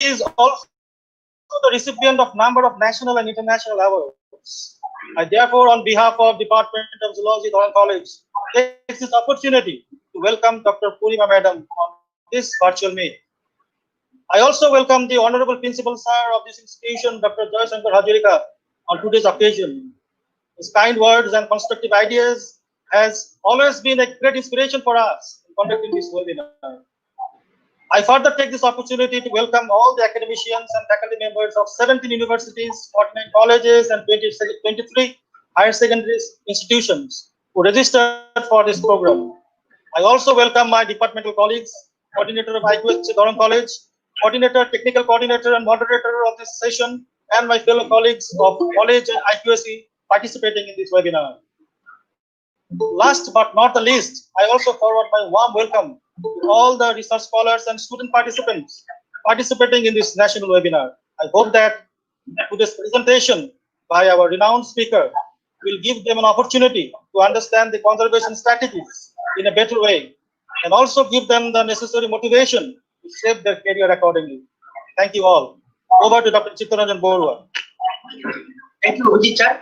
is also the recipient of number of national and international awards. I therefore, on behalf of Department of Zoology, Darrang College, take this opportunity to welcome Dr. Purnima Madam on this virtual meet. I also welcome the Honorable Principal Sir of this institution, Dr. Hargila, on today's occasion. His kind words and constructive ideas has always been a great inspiration for us in conducting this webinar. I further take this opportunity to welcome all the academicians and faculty members of 17 universities, 49 colleges, and 23 higher secondary institutions who registered for this program. I also welcome my departmental colleagues, coordinator of Advocacy Darrang College, coordinator, technical coordinator, and moderator of this session, and my fellow colleagues of college and IQAC participating in this webinar. Last but not the least, I also forward my warm welcome to all the research scholars and student participants participating in this national webinar. I hope that today's presentation by our renowned speaker will give them an opportunity to understand the conservation strategies in a better way and also give them the necessary motivation to shape their career accordingly. Thank you all. Over to Dr. Chittaranjan Borua. Thank you, Ujit.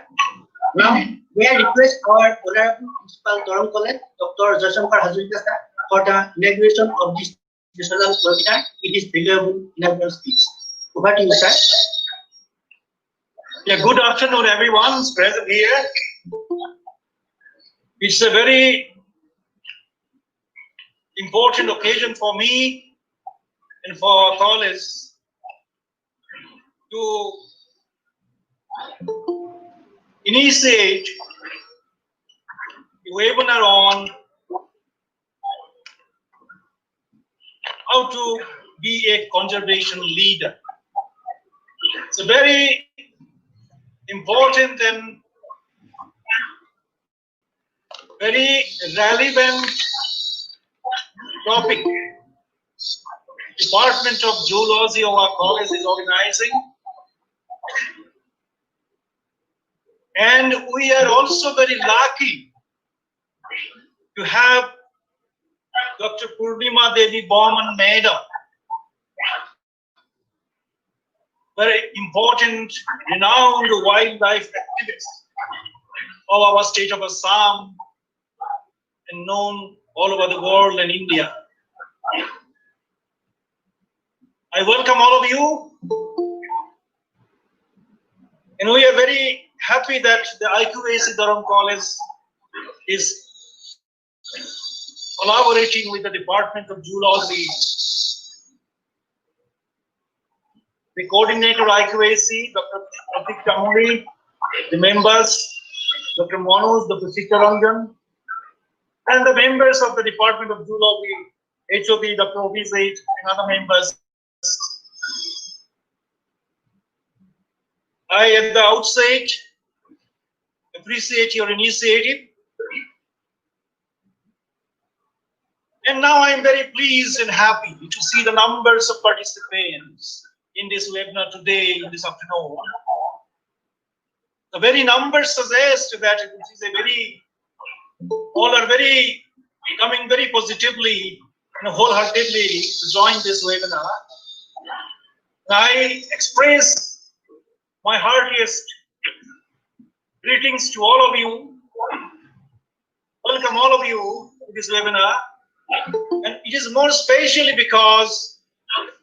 Now, may I request our Honorable Principal Darrang College, Dr. Hargila, for the inauguration of this national webinar in his valuable inaugural speech. Over to you, sir. Yeah, good afternoon, everyone present here. It's a very important occasion for me and for our college to initiate a webinar on how to be a conservation leader. It's a very important and very relevant topic. Department of Zoology of our college is organizing. And we are also very lucky to have Dr. Purnima Devi Bowman Madam, very important, renowned wildlife activist of our state of Assam and known all over the world and India. I welcome all of you, and we are very happy that the IQAC Darrang College is collaborating with the Department of Zoology. The coordinator IQAC, Dr. Pratik Tamuri, the members, Dr. Manoj, Dr. Chittaranjan, and the members of the Department of Zoology, HOD, Dr. Obizet, and other members. I, at the outset, appreciate your initiative. And now I am very pleased and happy to see the numbers of participants in this webinar today, in this afternoon. The very numbers suggest that it is a very, all are very, coming very positively and wholeheartedly to join this webinar. I express my heartiest greetings to all of you. Welcome all of you to this webinar. And it is more especially because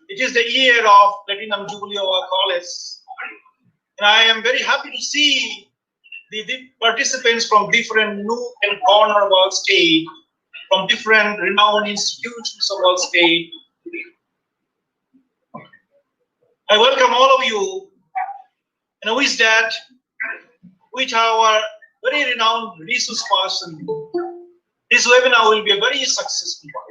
it is the year of Platinum Jubilee of our college. And I am very happy to see the participants from different nook and corner of our state, from different renowned institutions of our state. I welcome all of you, and I wish that with our very renowned resource person, this webinar will be a very successful one.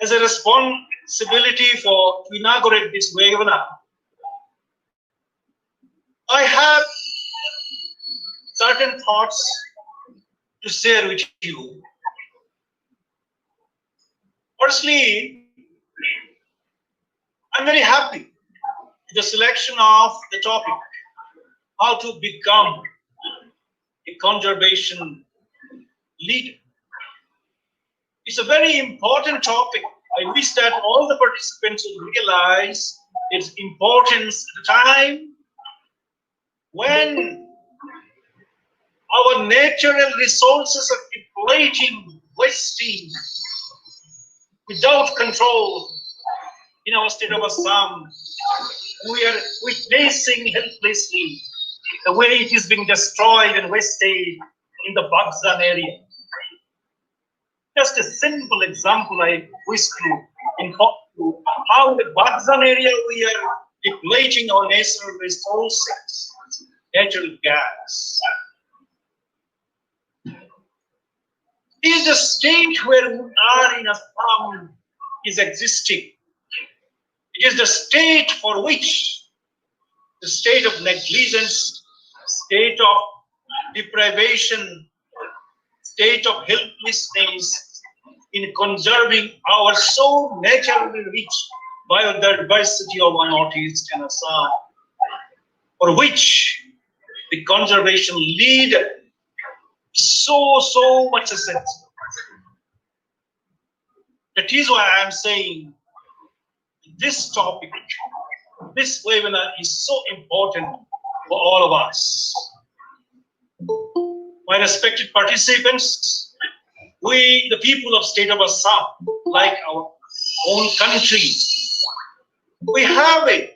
As a responsibility to inaugurate this webinar, I have certain thoughts to share with you. Firstly, I'm very happy with the selection of the topic, how to become a conservation leader. It's a very important topic I wish that all the participants would realize its importance at a time when our natural resources are depleting, wasting without control in our state of Assam. We are witnessing helplessly the way it is being destroyed and wasted in the Bagzan area. Just a simple example I wish to inform you how the Bagzan area we are depleting our natural resources, natural gas. It is the state where we are in Assam is existing. It is the state for which the state of negligence, state of deprivation, state of helplessness in conserving our so naturally rich biodiversity of our Northeast and Assam, for which the conservation leader so much essential. That is why I am saying this topic, this webinar is so important for all of us. My respected participants, we, the people of state of Assam, like our own country, we have a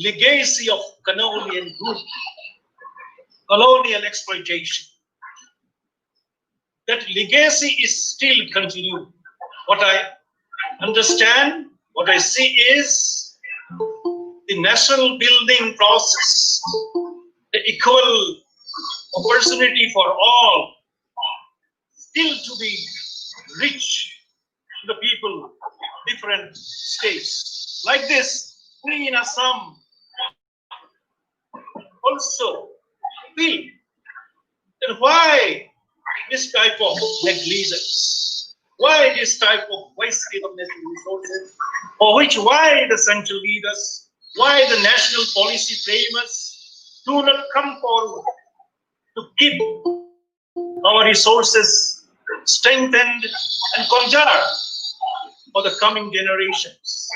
legacy of colonial rule, colonial exploitation. That legacy is still continuing. What I understand, what I see is the national building process, the equal opportunity for all, still to be rich to the people, different states. Like this, we in Assam also feel that why this type of negligence, why this type of wasting of natural resources, for which why the central leaders, why the national policy framers do not come forward to keep our resources strengthened and conserved for the coming generations.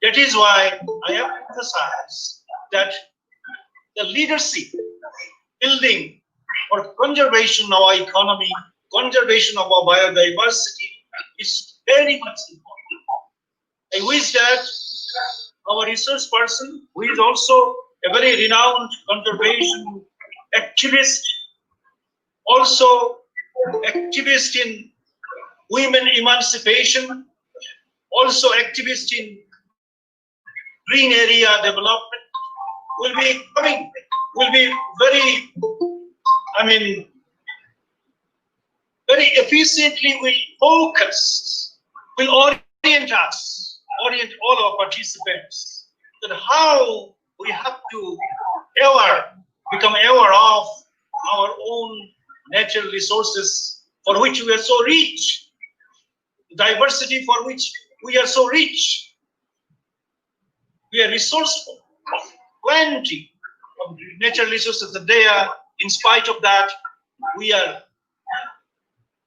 That is why I emphasize that the leadership building or conservation of our economy, conservation of our biodiversity is very much important. I wish that our research person, who is also a very renowned conservation activist, also activist in women emancipation, also activist in green area development, will be coming, will be very, very efficiently will focus, will orient us, orient all our participants, that how we have to become aware of our own natural resources for which we are so rich, diversity for which we are so rich. We are resourceful, plenty of natural resources that they are. In spite of that, we are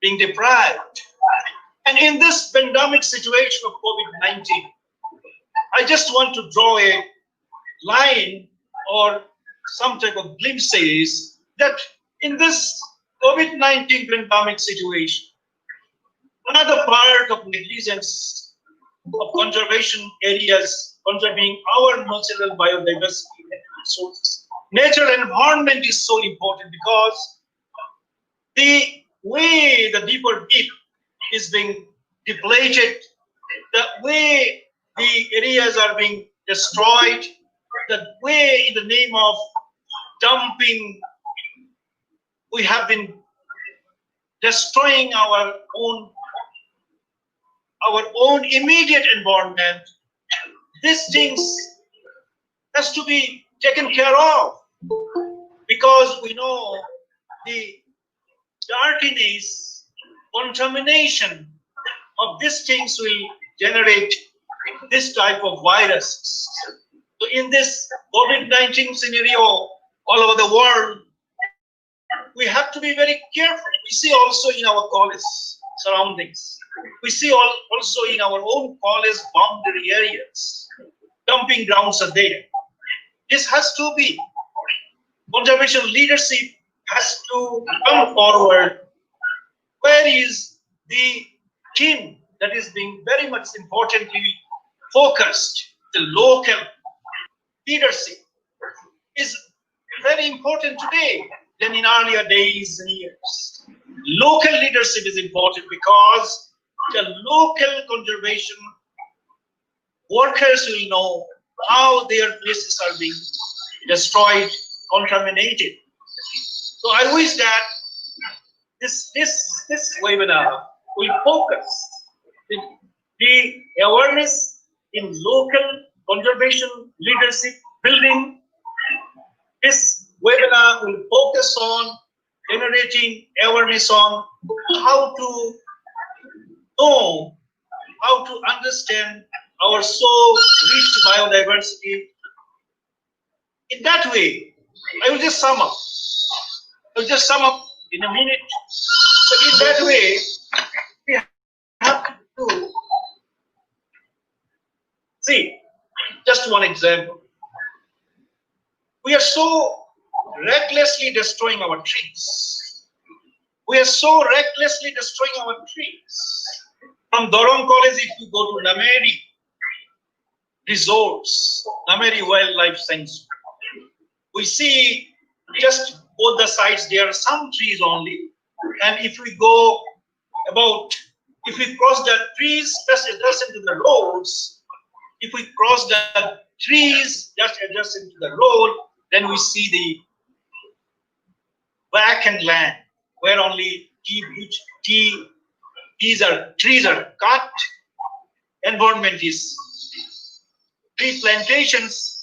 being deprived. And in this pandemic situation of COVID-19, I just want to draw a line or some type of glimpses that in this COVID-19 pandemic situation, another part of negligence of conservation areas, conserving our natural biodiversity and resources. Natural environment is so important because the way the deeper deep is being depleted, the way the areas are being destroyed, the way in the name of dumping, we have been destroying our own immediate environment. These things has to be taken care of because we know the dirtiness, contamination of these things will generate this type of viruses. So in this COVID-19 scenario all over the world, we have to be very careful. We see also in our college surroundings, We see also in our own college boundary areas, dumping grounds are there. This has to be, conservation leadership has to come forward. Where is the team that is being very much importantly focused? The local leadership is very important today than in earlier days and years. Local leadership is important because the local conservation workers will know how their places are being destroyed, contaminated. So I wish that this webinar will focus the awareness in local conservation leadership building. This webinar will focus on generating awareness on how to know, how to understand our so rich biodiversity. In that way, I will just sum up. I'll just sum up in a minute. So in that way, we have to see just one example. We are so recklessly destroying our trees. We are so recklessly destroying our trees. From Darrang College, if you go to Nameri resorts, Nameri Wildlife Sanctuary, we see just both the sides there are some trees only, and if we go about, if we cross the trees just adjacent to the roads, if we cross the trees just adjacent to the road, then we see the vacant land where only trees are cut. Environment is tree plantations.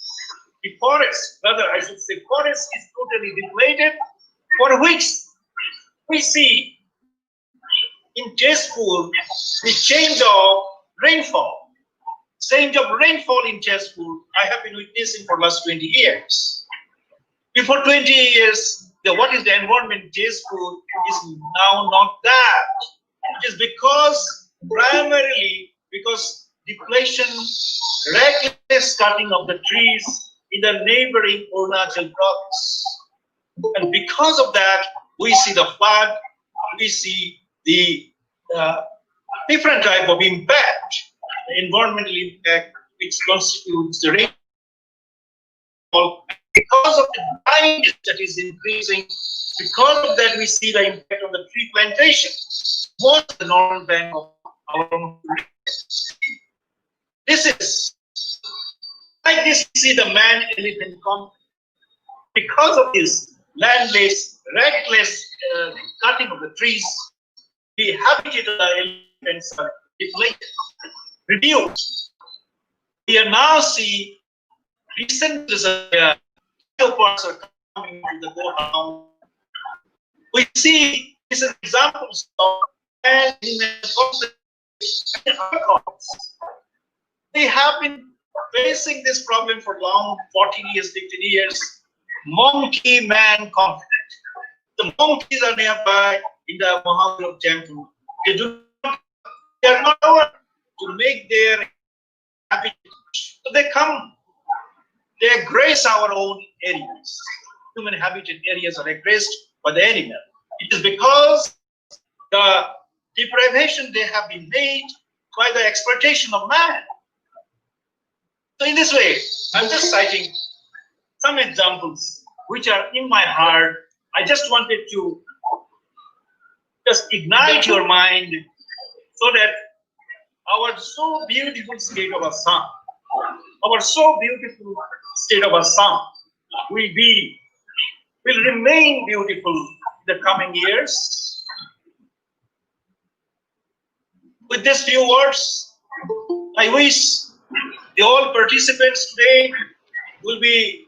The forest, rather I should say, forest is totally depleted, for which we see in Tezpur the change of rainfall. Change of rainfall in Tezpur I have been witnessing for last 20 years. Before 20 years, what is the environment in Tezpur is now not that. It is because, primarily because depletion, reckless cutting of the trees in the neighboring Arunachal province. And because of that, we see the flood, we see the different type of impact, the environmental impact, which constitutes the rainfall. Because of the dryness that is increasing, because of that, we see the impact on the tree plantation. Most the normal bank of our own. This is like this. We see the man-elephant conflict. Because of this landless, reckless cutting of the trees, the habitat of the elephants are depleted, reduced. We are now see recent leopards are coming to the go-around. We see these examples of animal conflict and other conflicts. They have been facing this problem for long, 40 years, 50 years. Monkey-man conflict. The monkeys are nearby in the Mahadev temple. They are not over to make their habitat. So they come, they graze our own areas. Human habitat areas are grazed by the animal. It is because the deprivation they have been made by the exploitation of man. So in this way, I'm just citing some examples which are in my heart. I just wanted to just ignite your mind so that our so beautiful state of Assam, our so beautiful state of Assam will remain beautiful in the coming years. With these few words, I wish the all participants today will be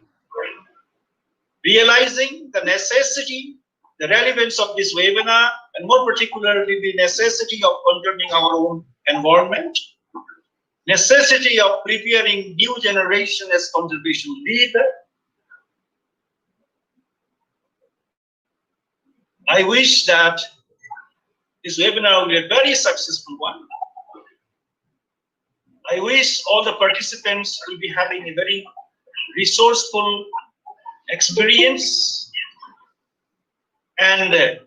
realizing the necessity, the relevance of this webinar, and more particularly the necessity of conserving our own environment, necessity of preparing new generation as conservation leader. I wish that this webinar will be a very successful one. I wish all the participants will be having a very resourceful experience. And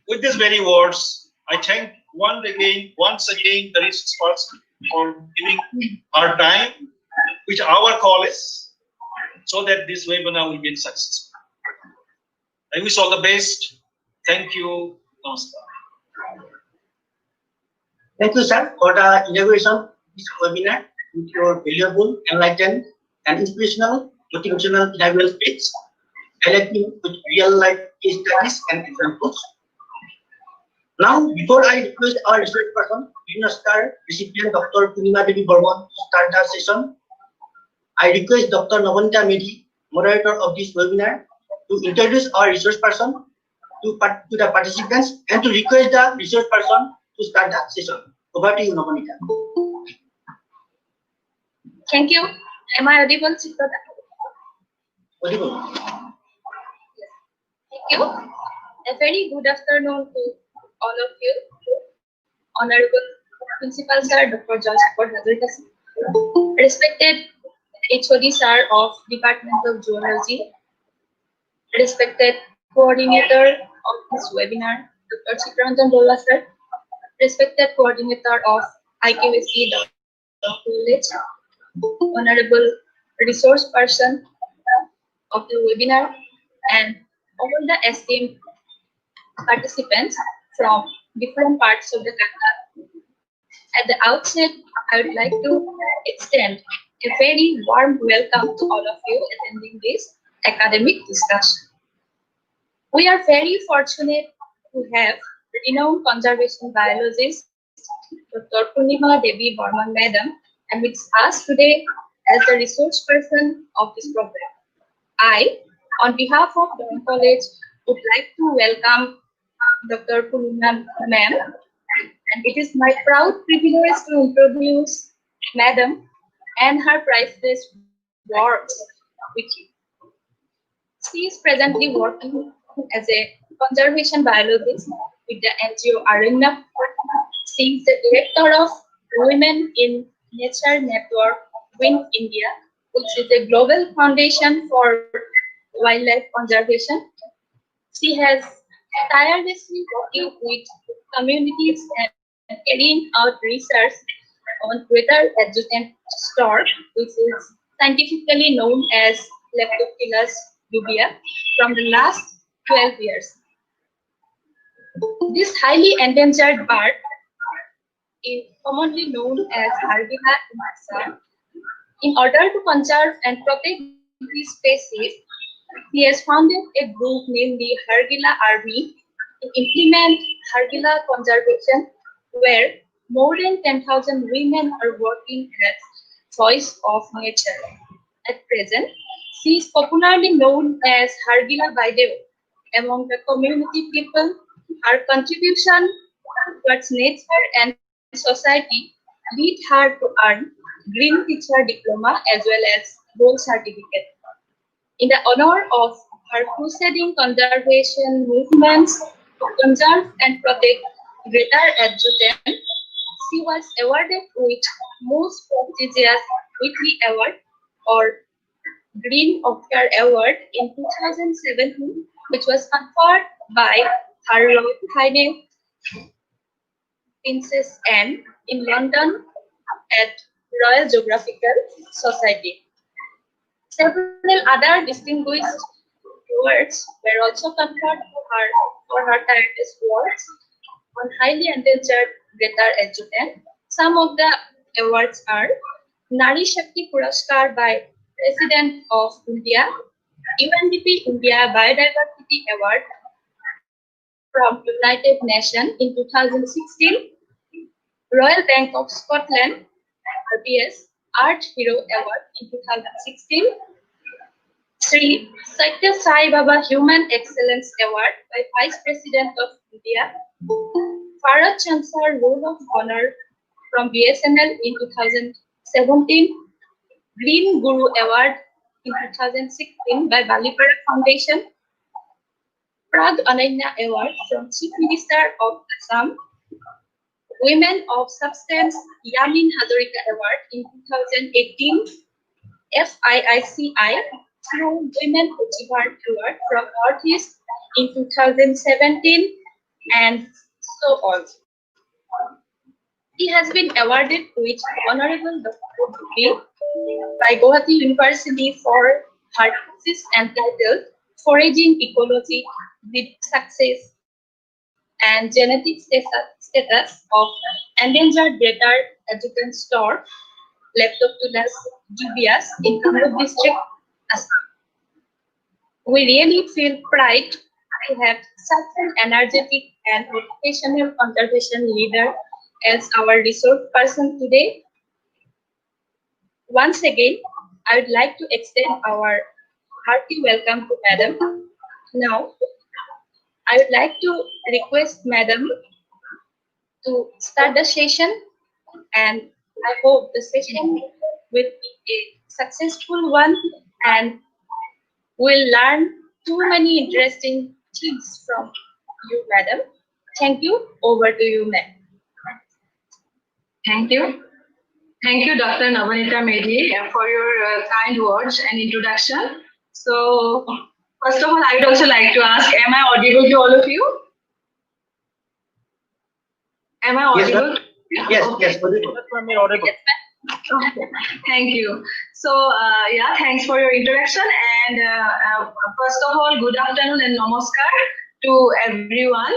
with these very words, I thank once again the research person for giving our time, which our college, so that this webinar will be successful. I wish all the best. Thank you. Namaskar. Thank you, sir, for the inauguration of this webinar with your valuable, enlightened, and inspirational, motivational inaugural speech, highlighting with real-life case studies and examples. Now, before I request our research person, Star recipient Dr. Purnima Devi Burman to start the session, I request Dr. Navanita Medhi, moderator of this webinar, to introduce our research person to the participants and to request the research person to start the session. Over to you, Navanita. Thank you. Am I audible, Chitrata? Audible. Thank you. A very good afternoon to all of you. Honorable Principal Sir, Dr. Hargila, respected HOD Sir of Department of Zoology, respected coordinator of this webinar, Dr. Chitraranjan Dolla Sir, respected coordinator of IQAC, Dr. College, honorable resource person of the webinar, and all the esteemed participants from different parts of the country. At the outset, I would like to extend a very warm welcome to all of you attending this academic discussion. We are very fortunate to have renowned conservation biologist Dr. Purnima Devi Burman Madam and with us today as the resource person of this program. I, on behalf of Darrang College, would like to welcome Dr. Purnima Ma'am, and it is my proud privilege to introduce Madam and her priceless works with you. She is presently working as a conservation biologist with the NGO Aranya. She is the director of Women in Nature Network, WIN India, which is a global foundation for wildlife conservation. She has tirelessly working with communities and carrying out research on weather adjacent stork, which is scientifically known as Leptophilus dubia, from the last 12 years. This highly endangered bird is commonly known as Hargila in Assam. In order to conserve and protect these species, he has founded a group named the Hargila Army to implement Hargila conservation, where more than 10,000 women are working as voice of nature. At present, she is popularly known as Hargila Baidev among the community people. Her contribution towards nature and society lead her to earn Green Teacher Diploma as well as Gold Certificate. In the honor of her crusading conservation movements to conserve and protect greater adjacent, she was awarded with most prestigious Whitley Award or Green Oscar Award in 2017, which was conferred by Her Royal Highness Princess Anne in London at Royal Geographical Society. Several other distinguished awards were also conferred to her for her tireless works on highly endangered greater adjacent. Some of the awards are Nari Shakti Puraskar by President of India, UNDP India Biodiversity Award from United Nations in 2016, Royal Bank of Scotland, RBS Art Hero Award in 2016, Sri Satya Sai Baba Human Excellence Award by Vice President of India, Farad Chansar Role of Honor from BSNL in 2017, Green Guru Award in 2016 by Balipara Foundation, Prag Ananya Award from Chief Minister of Assam, Women of Substance Yamin Hazarika Award in 2018, FIICI through Women Achiever Award from Northeast in 2017, and so on. He has been awarded with Honorable Doctorate degree by Guwahati University for her thesis entitled Foraging Ecology with Success and Genetic Status of Endangered Greater Adjutant Store, Leptoptilus dubius in Kamrup District, Assam. We really feel pride to have such an energetic and professional conservation leader as our resource person today. Once again, I would like to extend our hearty welcome to Madam. Now, I would like to request Madam to start the session, and I hope the session will be a successful one and we'll learn too many interesting things from you, Madam. Thank you. Over to you, ma'am. Thank you. Thank you, Dr. Navanita Medhi, for your kind words and introduction. So, first of all, I would also like to ask, am I audible to all of you? Am I audible? Yes, yes, audible. Audible. Okay. Thank you. So, yeah, thanks for your introduction. And first of all, good afternoon and namaskar to everyone.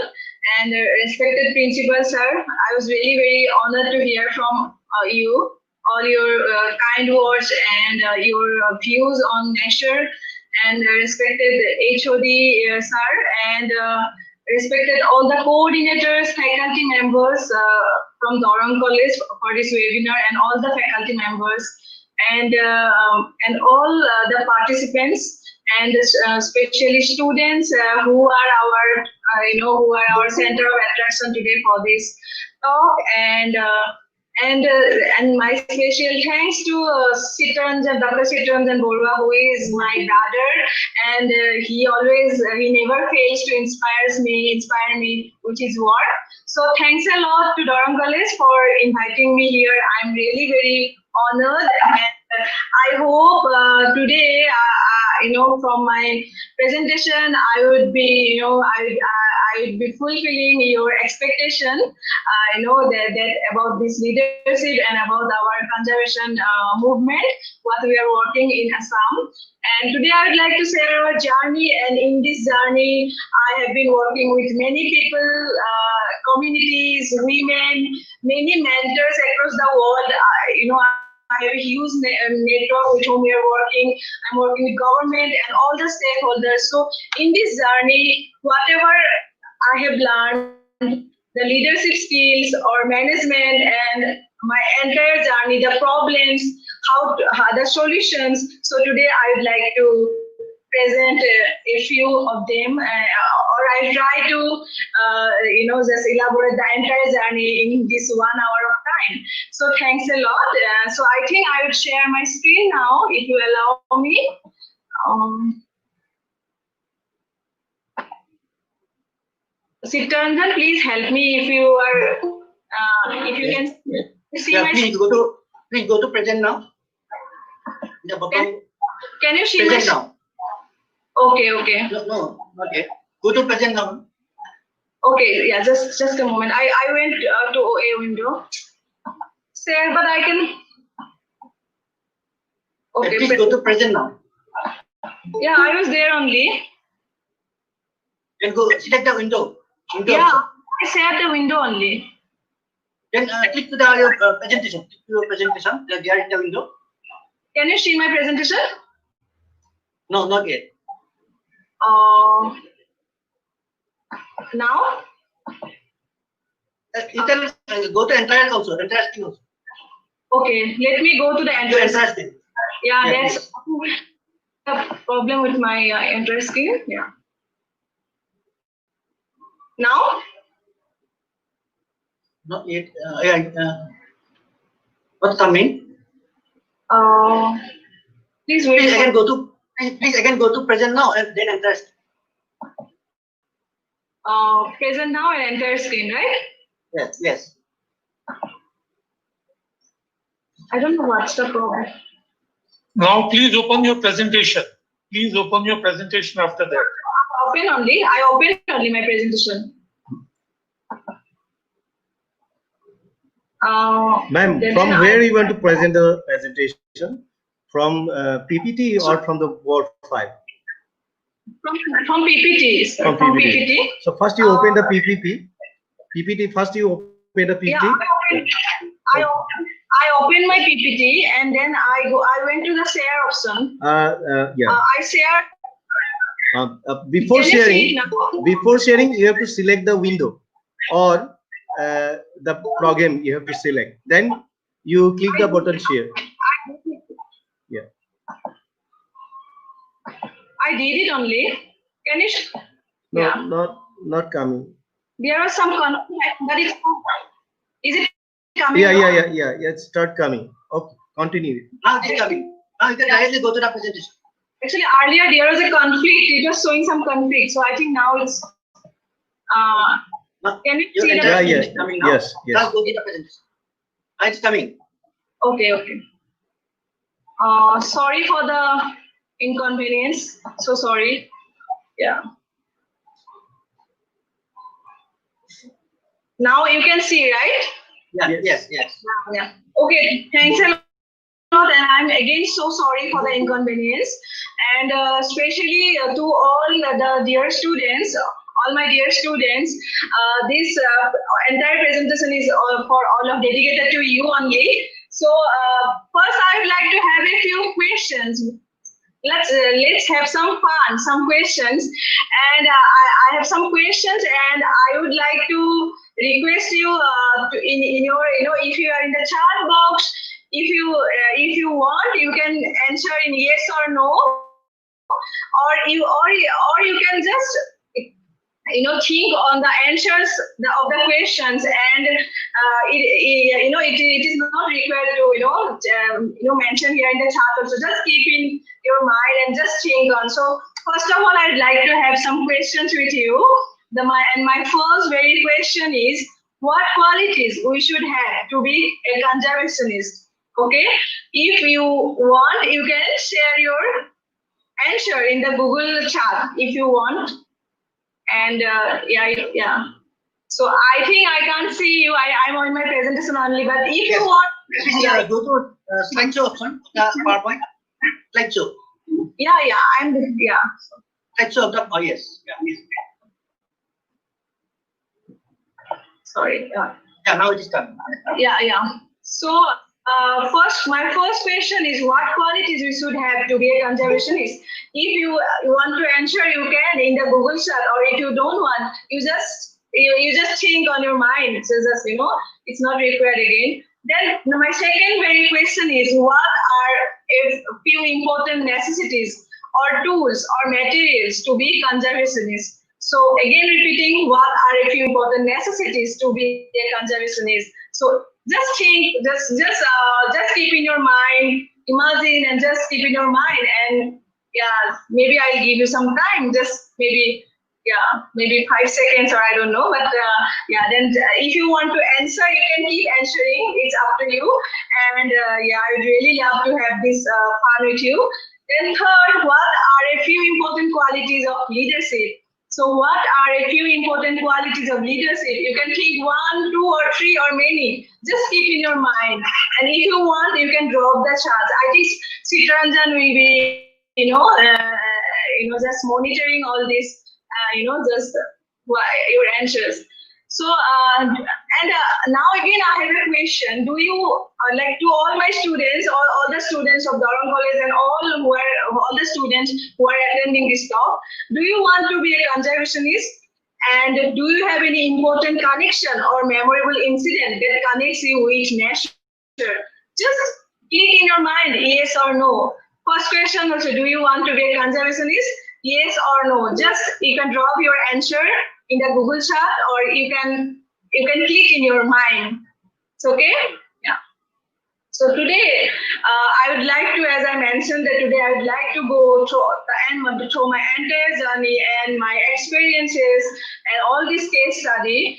And respected principal, sir, I was really very honored to hear from you, all your kind words and your views on nature, and respected HOD, sir, and respected all the coordinators, faculty members from Darrang College for this webinar, and all the faculty members, and all the participants, and especially students who are our who are our center of attraction today for this talk, and my special thanks to Dr. Sitaranjan Borua, who is my brother, and he never fails to inspire me with his work. So thanks a lot to Darrang College for inviting me here. I'm really very honored, and I hope today, from my presentation, I would be, I would be fulfilling your expectation, that about this leadership and about our conservation movement, what we are working in Assam. And today I would like to share our journey, and in this journey, I have been working with many people, communities, women, many mentors across the world. I have a huge network with whom we are working. I'm working with government and all the stakeholders. So in this journey, whatever I have learned, the leadership skills or management, and my entire journey, the problems, how the solutions. So today I would like to present a few of them, or I try to, just elaborate the entire journey in this 1 hour of time. So thanks a lot. So I think I would share my screen now, if you allow me. Sitaranjan, please help me if you are, if you can see my Please go to present now. The bottom. Can you see present my now? Okay. No, okay. Go to present now. Okay, yeah, just a moment. I went to a window. Sir, but I can. Okay, Please go to present now. Yeah, I was there only. Then go select the window. Yeah, I shared the window only. Then click to the presentation. Click to your presentation. There in the window. Can you see my presentation? No, not yet. Now? You can go to entire also. Entire screen also. Okay, let me go to the Your entrance. entire screen. Yeah, Yeah, that's the problem with my entrance screen. Yeah. Now? Not yet. What's coming? Please wait. Please again go to present now and then entire screen. present now and entire screen, right? Yes, yes. I don't know what's the problem. Now please open your presentation. Please open your presentation after that. Open only. I open only my presentation. Ma'am, then from I- where you want to present the presentation? From PPT or from the Word file? From PPT. From PPT. So first you open the PPT. First you open the PPT. Yeah, I opened my PPT and then I went to the share option. Yeah. I shared. Before Can you see sharing, it now? you have to select the window or the program you have to select. Then you click the button share. Yeah. I did it only. Can you? No, Yeah. not coming. There was some conflict, but is it coming? Yeah, now? yeah. Start coming. Okay, continue. Now it is coming. Now you can directly go to the presentation. Actually, earlier there was a conflict. It was showing some conflict. So I think now it's. Can you see the Yeah, It's coming now. yes. Now go to the presentation. Now it's coming. Okay. Sorry for the inconvenience. So sorry. Yeah. Now you can see, right? Yeah, yes. Yeah. Okay. Thanks a lot. And I'm again so sorry for the inconvenience. And especially to all the dear students, all my dear students, this entire presentation is for all of dedicated to you only. So first I would like to have a few questions. Let's have some fun, some questions, and I have some questions, and I would like to request you in your if you are in the chat box, if you want, you can answer in yes or no, or you can just think on the answers of the questions, and it is not required to mention here in the chat also. Just keep in your mind and just think on. So first of all, I'd like to have some questions with you. My first very question is, what qualities we should have to be a conservationist? Okay, if you want, you can share your answer in the Google chat if you want. And yeah. So I think I can't see you. I'm on my presentation only. But if you want, Yeah, go to slideshow option, the PowerPoint. Slideshow. yeah. Slideshow of the, oh yes. Sorry. Yeah, now it is coming. Yeah. So my first question is, what qualities we should have to be a conservationist? If you want to answer, you can in the Google chat, or if you don't want, you just think on your mind. So just it's not required again. Then my second very question is, what are a few important necessities or tools or materials to be conservationist? So again repeating, what are a few important necessities to be a conservationist? So just think, just keep in your mind, imagine, and just keep in your mind. And yeah, maybe I'll give you some time, just maybe 5 seconds, or I don't know. But then if you want to answer, you can keep answering. It's up to you. And I would really love to have this fun with you. Then third, what are a few important qualities of leadership? So what are a few important qualities of leadership? You can think 1, 2, or 3, or many. Just keep in your mind. And if you want, you can drop the charts. I think Sitaranjan will be, just monitoring all this, just your answers. So, now again, I have a question. Do you, to all my students, all the students of Darrang College, and all the students who are attending this talk, do you want to be a conservationist? And do you have any important connection or memorable incident that connects you with nature? Just click in your mind, yes or no. First question also, do you want to be a conservationist? Yes or no. Just you can drop your answer in the Google chat, or you can click in your mind. It's okay? Yeah. So today, I would like to, as I mentioned, that today I would like to go through my entire journey and my experiences and all this case study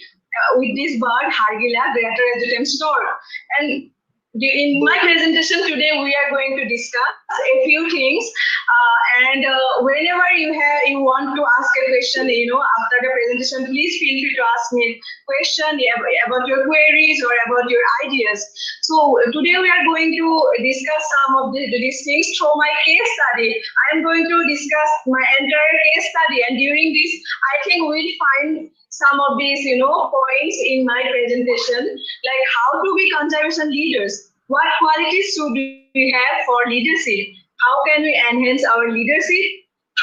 with this bird, Hargila, greater adjutant stork. And in my presentation today, we are going to discuss a few things. Whenever you want to ask a question, after the presentation, please feel free to ask me a question about your queries or about your ideas. So today we are going to discuss some of these things through my case study. I am going to discuss my entire case study, and during this, I think we'll find some of these, points in my presentation, like how to be conservation leaders, what qualities should we have for leadership, how can we enhance our leadership,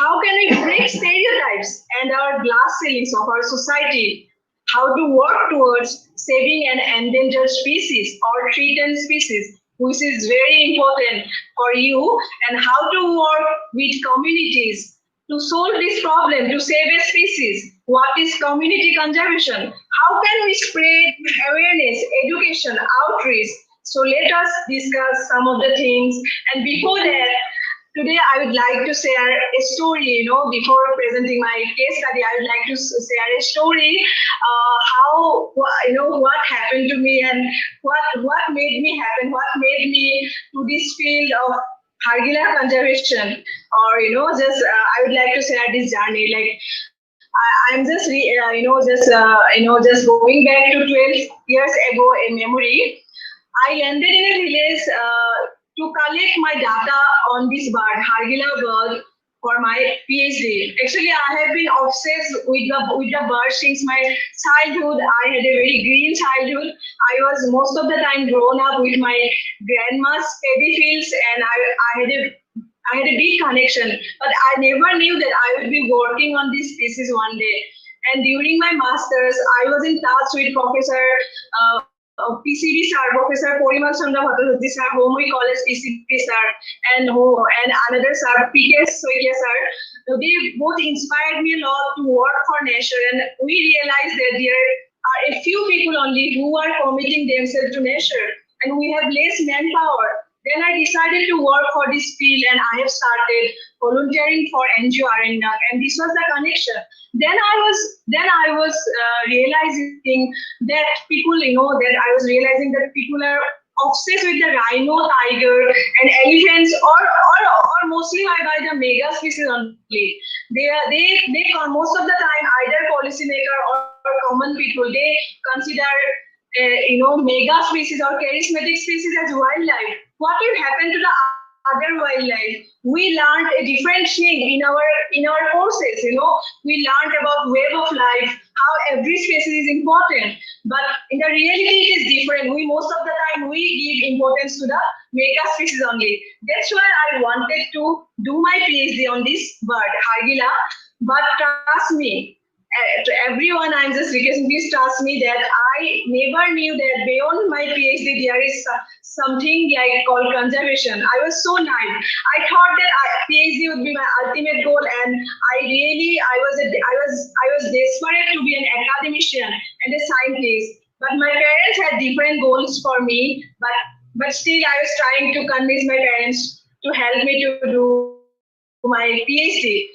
how can we break stereotypes and our glass ceilings of our society, how to work towards saving an endangered species or threatened species, which is very important for you, and how to work with communities to solve this problem, to save a species. What is community conservation? How can we spread awareness, education, outreach? So let us discuss some of the things. And before that, today I would like to share a story, before presenting my case study, I would like to share a story, what happened to me and what made me happen, what made me to this field of Hargila conservation, or I would like to share this journey. Like I'm just just going back to 12 years ago in memory. I landed in a village to collect my data on this bird, Hargila bird, for my PhD. Actually, I have been obsessed with the bird since my childhood. I had a very green childhood. I was most of the time grown up with my grandma's paddy fields, and I had a big connection. But I never knew that I would be working on this species one day. And during my masters, I was in touch with Professor PCB sir, Professor Porimal Chandra Bhattacharya sir, whom we call as PCB sir, and another sir, PK Soikia sir. So they both inspired me a lot to work for nature, and we realized that there are a few people only who are committing themselves to nature, and we have less manpower. Then I decided to work for this field, and I have started volunteering for NGO Arena, and this was the connection. Then I was realizing that people, that people are obsessed with the rhino, tiger, and elephants, or mostly by the mega species only. They most of the time, either policymaker or common people, they consider mega species or charismatic species as wildlife. What will happen to the other wildlife? We learned a different thing in our courses. We learned about web of life, how every species is important. But in the reality, it is different. We most of the time we give importance to the mega species only. That's why I wanted to do my PhD on this bird, Hargila. But trust me, to everyone, I'm just requesting, please trust me that I never knew that beyond my PhD there is something like called conservation. I was so naive. I thought that PhD would be my ultimate goal, and I was desperate to be an academician and a scientist. But my parents had different goals for me. But still, I was trying to convince my parents to help me to do my PhD.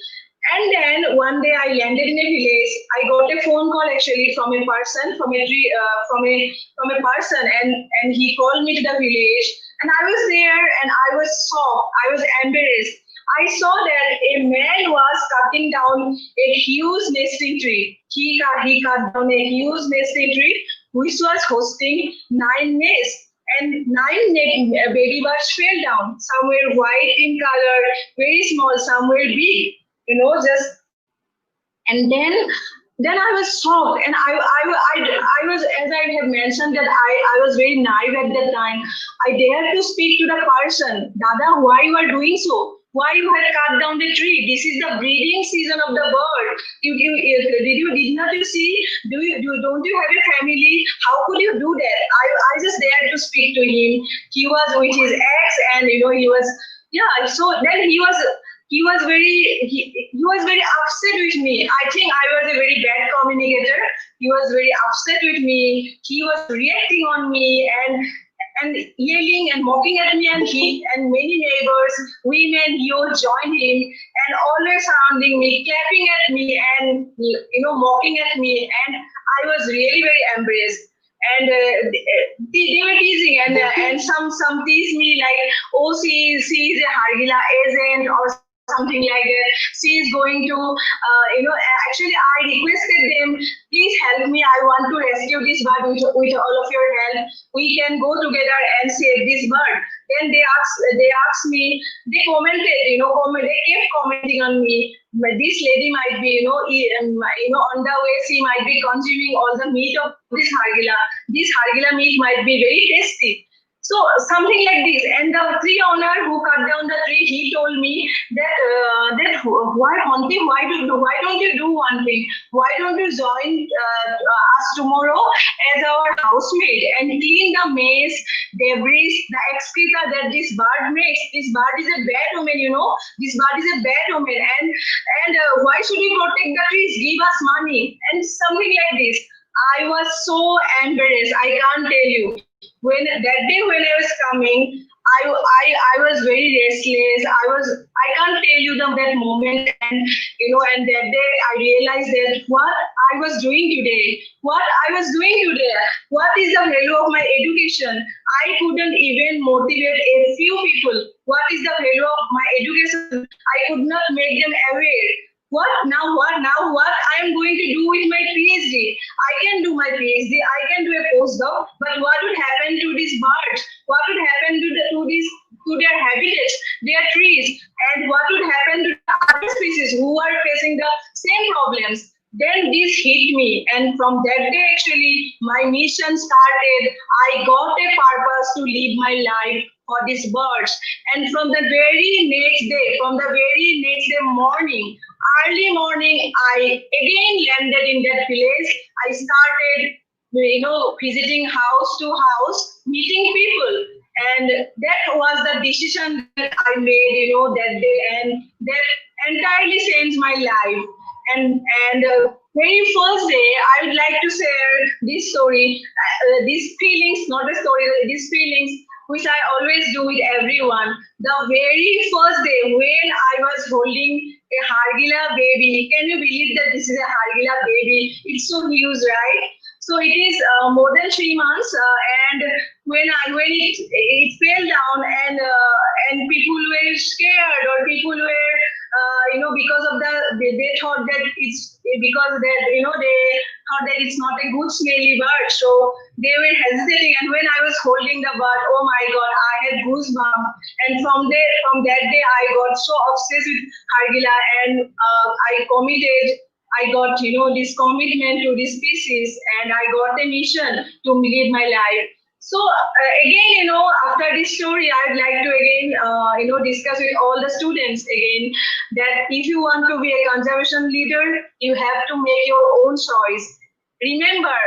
And then one day I landed in a village. I got a phone call actually from a person, from a person, and he called me to the village. And I was there, and I was shocked. I was embarrassed. I saw that a man was cutting down a huge nesting tree. He cut down a huge nesting tree, which was hosting 9 nests. And 9 baby birds fell down. Some were white in color, very small. Some were big. And then I was shocked, and I was, as I have mentioned, that I was very naive at that time. I dared to speak to the person, Dada, why you are doing so? Why you had cut down the tree? This is the breeding season of the bird. Did not you see? Don't you have a family? How could you do that? I just dared to speak to him. He was with his ex, and he was So then he was very upset with me. I think I was a very bad communicator. He was very upset with me. He was reacting on me, and yelling and mocking at me, and he and many neighbors, women, youth joined him and always surrounding me, clapping at me and mocking at me, and I was really very embarrassed. And they were teasing, and some teased me like, oh, she is a Hargila agent or something like that. She is going to, actually I requested them, please help me. I want to rescue this bird with all of your help. We can go together and save this bird. Then they asked me, they commented, they kept commenting on me. This lady might be, on the way she might be consuming all the meat of this Hargila. This Hargila meat might be very tasty. So something like this, and the tree owner who cut down the tree, he told me that why Honti, why don't you do one thing? Why don't you join us tomorrow as our housemaid and clean the mess, debris, the excreta that this bird makes? This bird is a bad omen, This bird is a bad omen, and why should we protect the trees? Give us money and something like this. I was so embarrassed. I can't tell you. When that day when I was coming, I was very restless. I can't tell you that moment, and that day I realized that what I was doing today, what is the value of my education? I couldn't even motivate a few people. What is the value of my education? I could not make them aware. What I am going to do with my PhD? I can do my PhD, I can do a postdoc, but what would happen to these birds? What would happen to their habitats, their trees, and what would happen to the other species who are facing the same problems? Then this hit me, and from that day actually my mission started. I got a purpose to live my life for these birds, and from the very next day morning, early morning, I again landed in that village. I started, visiting house to house, meeting people. And that was the decision that I made, that day. And that entirely changed my life. And very first day, I would like to share this story, these feelings, not a story, these feelings, which I always do with everyone. The very first day when I was holding a Hargila baby, can you believe that this is a Hargila baby? It's so huge, right? So it is more than 3 months, and when it fell down, and people were scared, or people were because of they thought that it's because that they thought that it's not a good smelly bird, so they were hesitating. And when I was holding the bird, oh my God, I had goosebumps. And from that day, I got so obsessed with Hargila, and I got this commitment to this species, and I got a mission to live my life. So again, after this story, I'd like to again, discuss with all the students again that if you want to be a conservation leader, you have to make your own choice. Remember,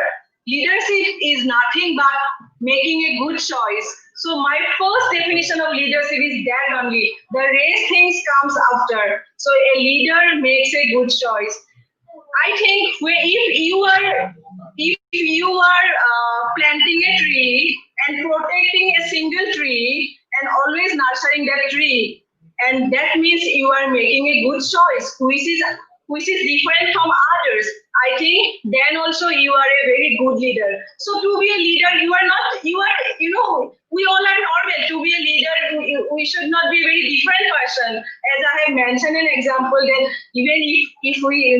leadership is nothing but making a good choice. So my first definition of leadership is that only. The rest things comes after. So a leader makes a good choice. I think if you are planting a tree and protecting a single tree and always nurturing that tree, and that means you are making a good choice, which is different from others. I think then also you are a very good leader. So to be a leader, we all are normal. To be a leader, we should not be a very different person. As I have mentioned an example, that even if we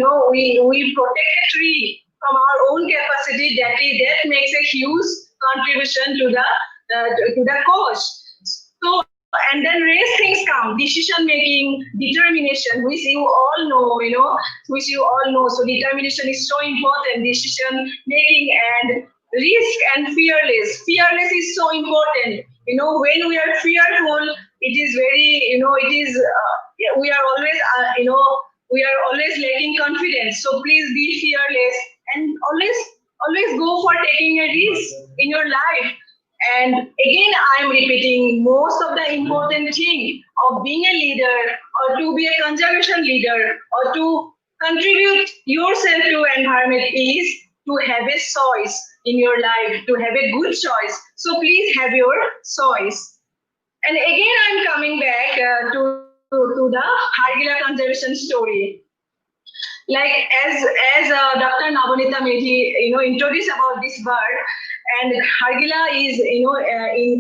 protect a tree from our own capacity, that makes a huge contribution to the cause. So, and then rest things come: decision making, determination, which you all know. So determination is so important. Decision making, and risk, and fearless. Fearless is so important. When we are fearful, it is very, we are always lacking confidence. So please be fearless, and always go for taking a risk in your life. And again, I am repeating, most of the important thing of being a leader, or to be a conservation leader, or to contribute yourself to environment, is to have a choice. in your life to have a good choice. So please have your choice. And again, I'm coming back to the Hargila conservation story. Like as Dr. Navanita Medhi, introduced about this bird, and Hargila is, in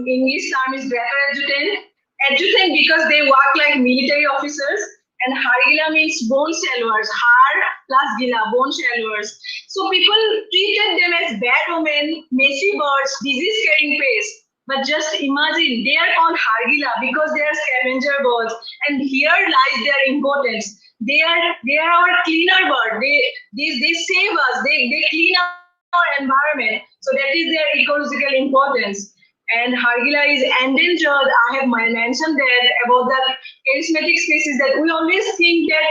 English term is greater adjutant because they work like military officers, and Hargila means bone shallows, har plus gila, bone shallows. So people treated them as bad omen, messy birds, disease-carrying pests. But just imagine, they are called Hargila because they are scavenger birds, and here lies their importance. They are our cleaner bird. They save us. They clean our environment. So that is their ecological importance. And Hargila is endangered. I have mentioned that about the charismatic species, that we always think that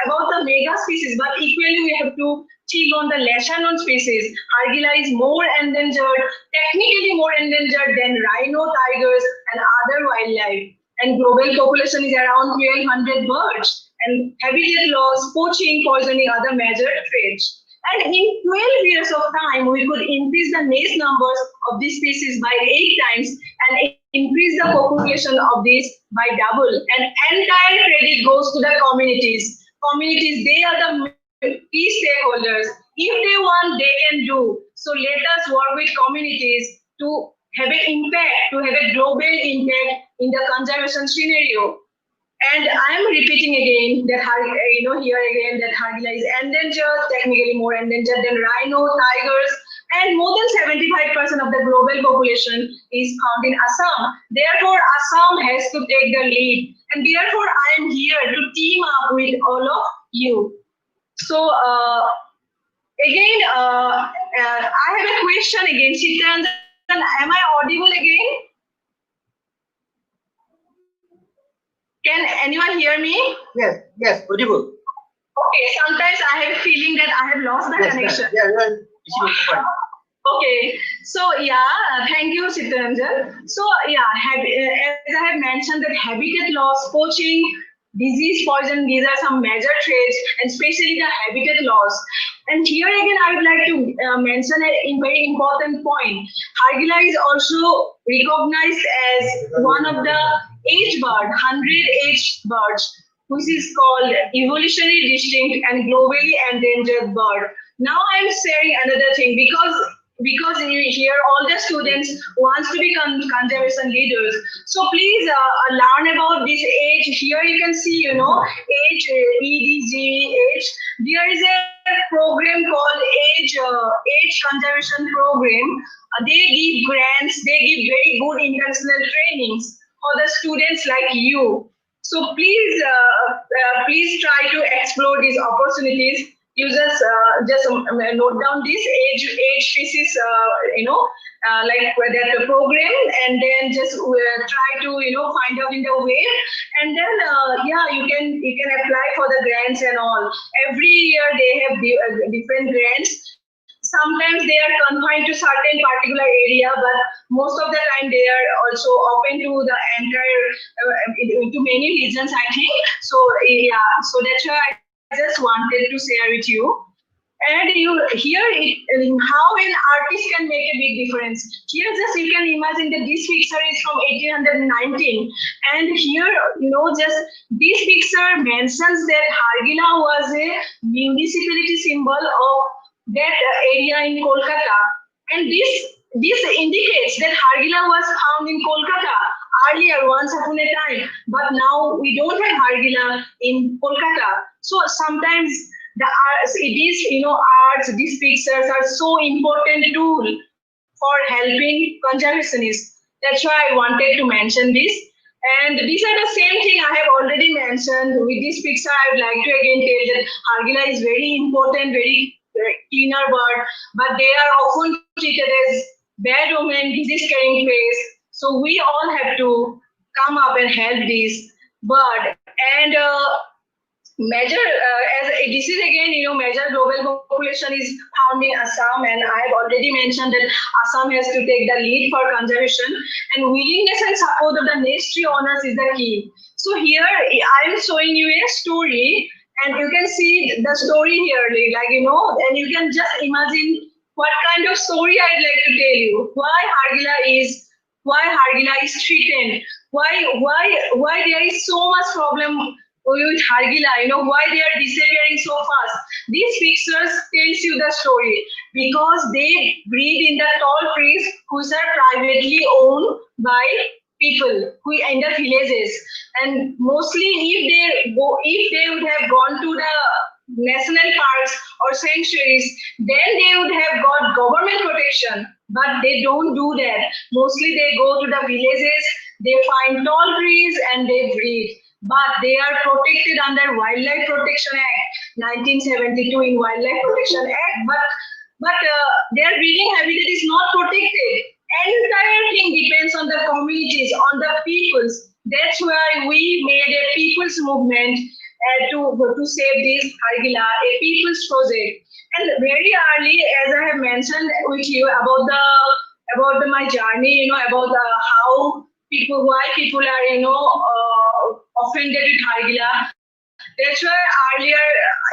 about the mega species, but equally we have to think on the lesser known species. Hargila is more endangered, technically more endangered than rhino, tigers, and other wildlife. And global population is around 1,200 birds. And habitat loss, poaching, poisoning, other major threats. And in 12 years of time, we could increase the nest numbers of these species by 8 times and increase the population of this by double. And entire credit goes to the communities. Communities, they are the key stakeholders. If they want, they can do. So let us work with communities to have an impact, to have a global impact in the conservation scenario. And I'm repeating again that here again that Hargila is endangered, technically more endangered than rhino, tigers, and more than 75% of the global population is found in Assam. Therefore, Assam has to take the lead, and therefore I am here to team up with all of you. So again, I have a question again, Chittranjan. Am I audible again? Can anyone hear me? Yes, audible. Okay, sometimes I have a feeling that I have lost the connection. Okay, so yeah, thank you, Chittranjan. So yeah, as I have mentioned, that habitat loss, poaching, disease, poison, these are some major threats, and especially the habitat loss. And here again, I would like to mention a very important point. Hargila is also recognized as one of the age bird, 100 birds, which is called evolutionary distinct and globally endangered bird. Now I'm sharing another thing because here all the students wants to become conservation leaders. So please learn about this age. Here you can see, age, EDG, age. There is a program called Age Conservation Program. They give grants, they give very good international trainings for the students like you. So please try to explore these opportunities. You just note down this age species, like that program, and then just try to find out in the way, and then you can apply for the grants and all. Every year they have different grants. Sometimes they are confined to certain particular area, but most of the time they are also open to the entire to many regions, I think. So yeah, so that's why I just wanted to share with you. And how an artist can make a big difference. Here just you can imagine that this picture is from 1819, and here just this picture mentions that Hargila was a municipality symbol of that area in Kolkata, and this indicates that Hargila was found in Kolkata earlier once upon a time, but now we don't have Hargila in Kolkata. So sometimes arts, these pictures are so important tool for helping conservationists. That's why I wanted to mention this. And these are the same thing I have already mentioned. With this picture, I would like to again tell that Hargila is very important, very cleaner bird, but they are often treated as bad omen, disease-carrying pests. So we all have to come up and help this bird. And major, this is again, major global population is found in Assam, and I have already mentioned that Assam has to take the lead for conservation, and willingness and support of the nest tree owners is the key. So here I am showing you a story, and you can see the story here, and you can just imagine what kind of story I'd like to tell you. Why Hargila is threatened. Why there is so much problem with Hargila, why they are disappearing so fast. These pictures tells you the story because they breed in the tall trees which are privately owned by people who in the villages, and mostly if they would have gone to the national parks or sanctuaries, then they would have got government protection, but they don't do that. Mostly they go to the villages, they find tall trees and they breed, but they are protected under Wildlife Protection Act 1972 in Wildlife Protection Act, but their breeding habitat is not protected. Entire thing depends on the communities, on the peoples. That's why we made a people's movement to save this Hargila, a people's project. And very early, as I have mentioned with you about my journey, about how why people are offended with Hargila. That's why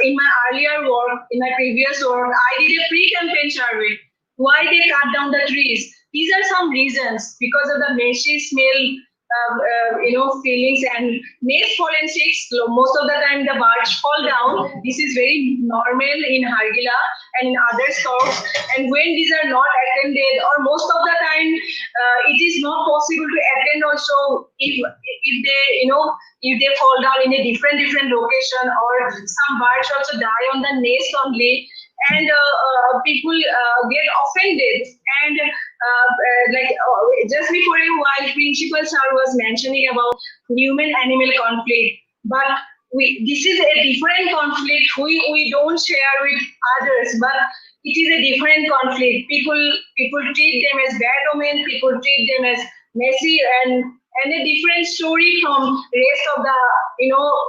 in my previous work, I did a pre-campaign survey. Why they cut down the trees? These are some reasons, because of the messy smell, feelings, and nest forensics. Most of the time the birds fall down. This is very normal in Hargila and in other stocks. And when these are not attended, or most of the time it is not possible to attend also, if they fall down in a different location, or some birds also die on the nest only, and people get offended. And just before a while, Principal Sir was mentioning about human-animal conflict, but this is a different conflict we don't share with others, but it is a different conflict. People treat them as bad omen, people treat them as messy, and a different story from rest of the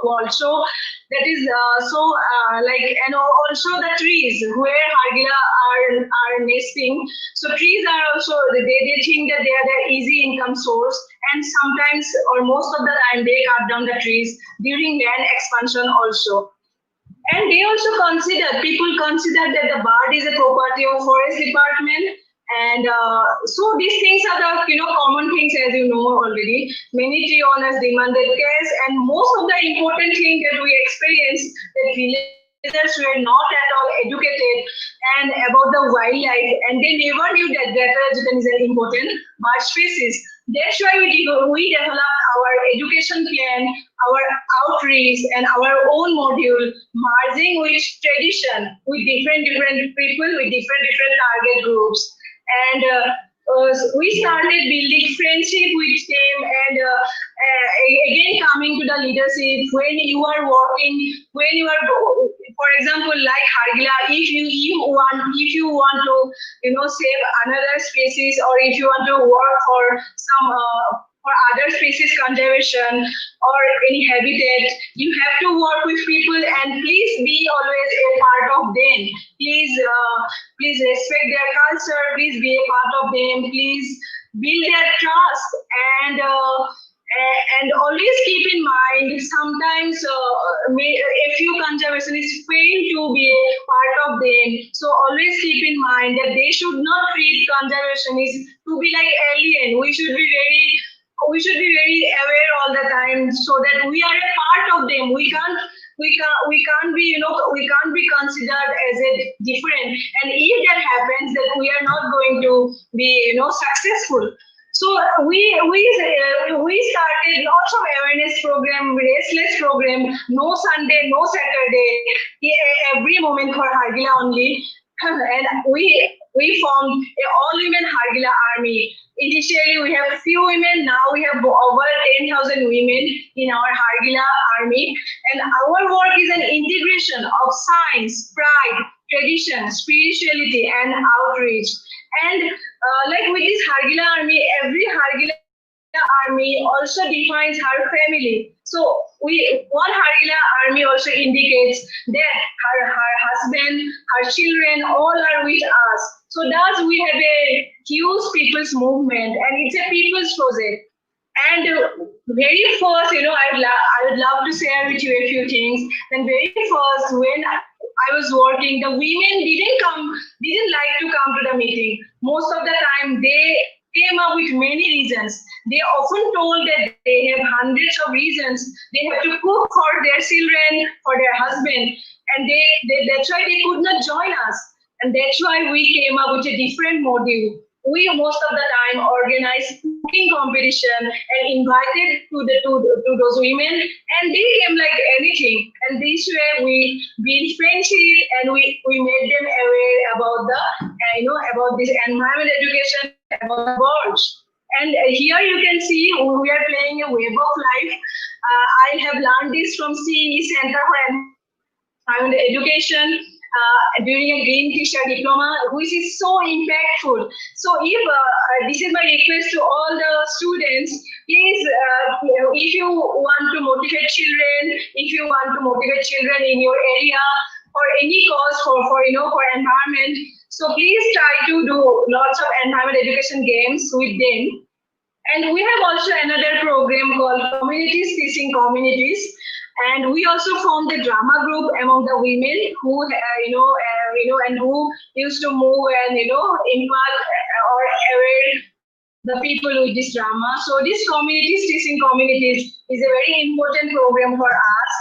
world. So that is and also the trees where Hargila are nesting. So trees are also, they think that they are the easy income source, and sometimes or most of the time they cut down the trees during land expansion also. And they also people consider that the bird is a property of forest department. And so these things are the common things, as you know already. Many tree owners demanded cash, and most of the important thing that we experienced, that villagers were not at all educated and about the wildlife, and they never knew that Depatt is an important bird species. That's why we developed our education plan, our outreach, and our own module, merging with tradition, with different people, with different target groups. And we started building friendship with them, and again coming to the leadership. When you are working, for example, like Hargila, if you want to save another species, or if you want to work for some for other species conservation or any habitat, you have to work with people, and please be always a part of them. Please respect their culture, please be a part of them, please build their trust, and always keep in mind, sometimes a few conservationists fail to be a part of them. So always keep in mind that they should not treat conservationists to be like alien. We should be very aware all the time, so that we are a part of them. We can't be considered as a different, and if that happens, then we are not going to be successful. So we started lots of awareness program, restless program, no Sunday, no Saturday, every moment for Hargila only. And we formed an all-women Hargila army. Initially, we have few women. Now we have over 10,000 women in our Hargila army. And our work is an integration of science, pride, tradition, spirituality, and outreach. And with this Hargila army, every Hargila army also defines her family. So one Hargila army also indicates that her husband, her children, all are with us. So thus we have a huge people's movement, and it's a people's project. And very first, I would love to share with you a few things. And very first, when I was working, the women didn't like to come to the meeting. Most of the time, they came up with many reasons. They often told that they have hundreds of reasons. They have to cook for their children, for their husband, and that's why they could not join us. And that's why we came up with a different module. We most of the time organized cooking competition and invited to those women, and they came like anything. And this way we built friendship, and we made them aware about the about this environment education, about the birds. And here you can see we are playing a web of life. I have learned this from CE Center for Environment Education. During a green teacher diploma, which is so impactful. So if this is my request to all the students, please, if you want to motivate children, in your area for any cause for environment, so please try to do lots of environment education games with them. And we have also another program called Communities Teaching Communities. And we also formed a drama group among the women who, and who used to move and, impact or aware the people with this drama. So this Communities Teaching Communities is a very important program for us,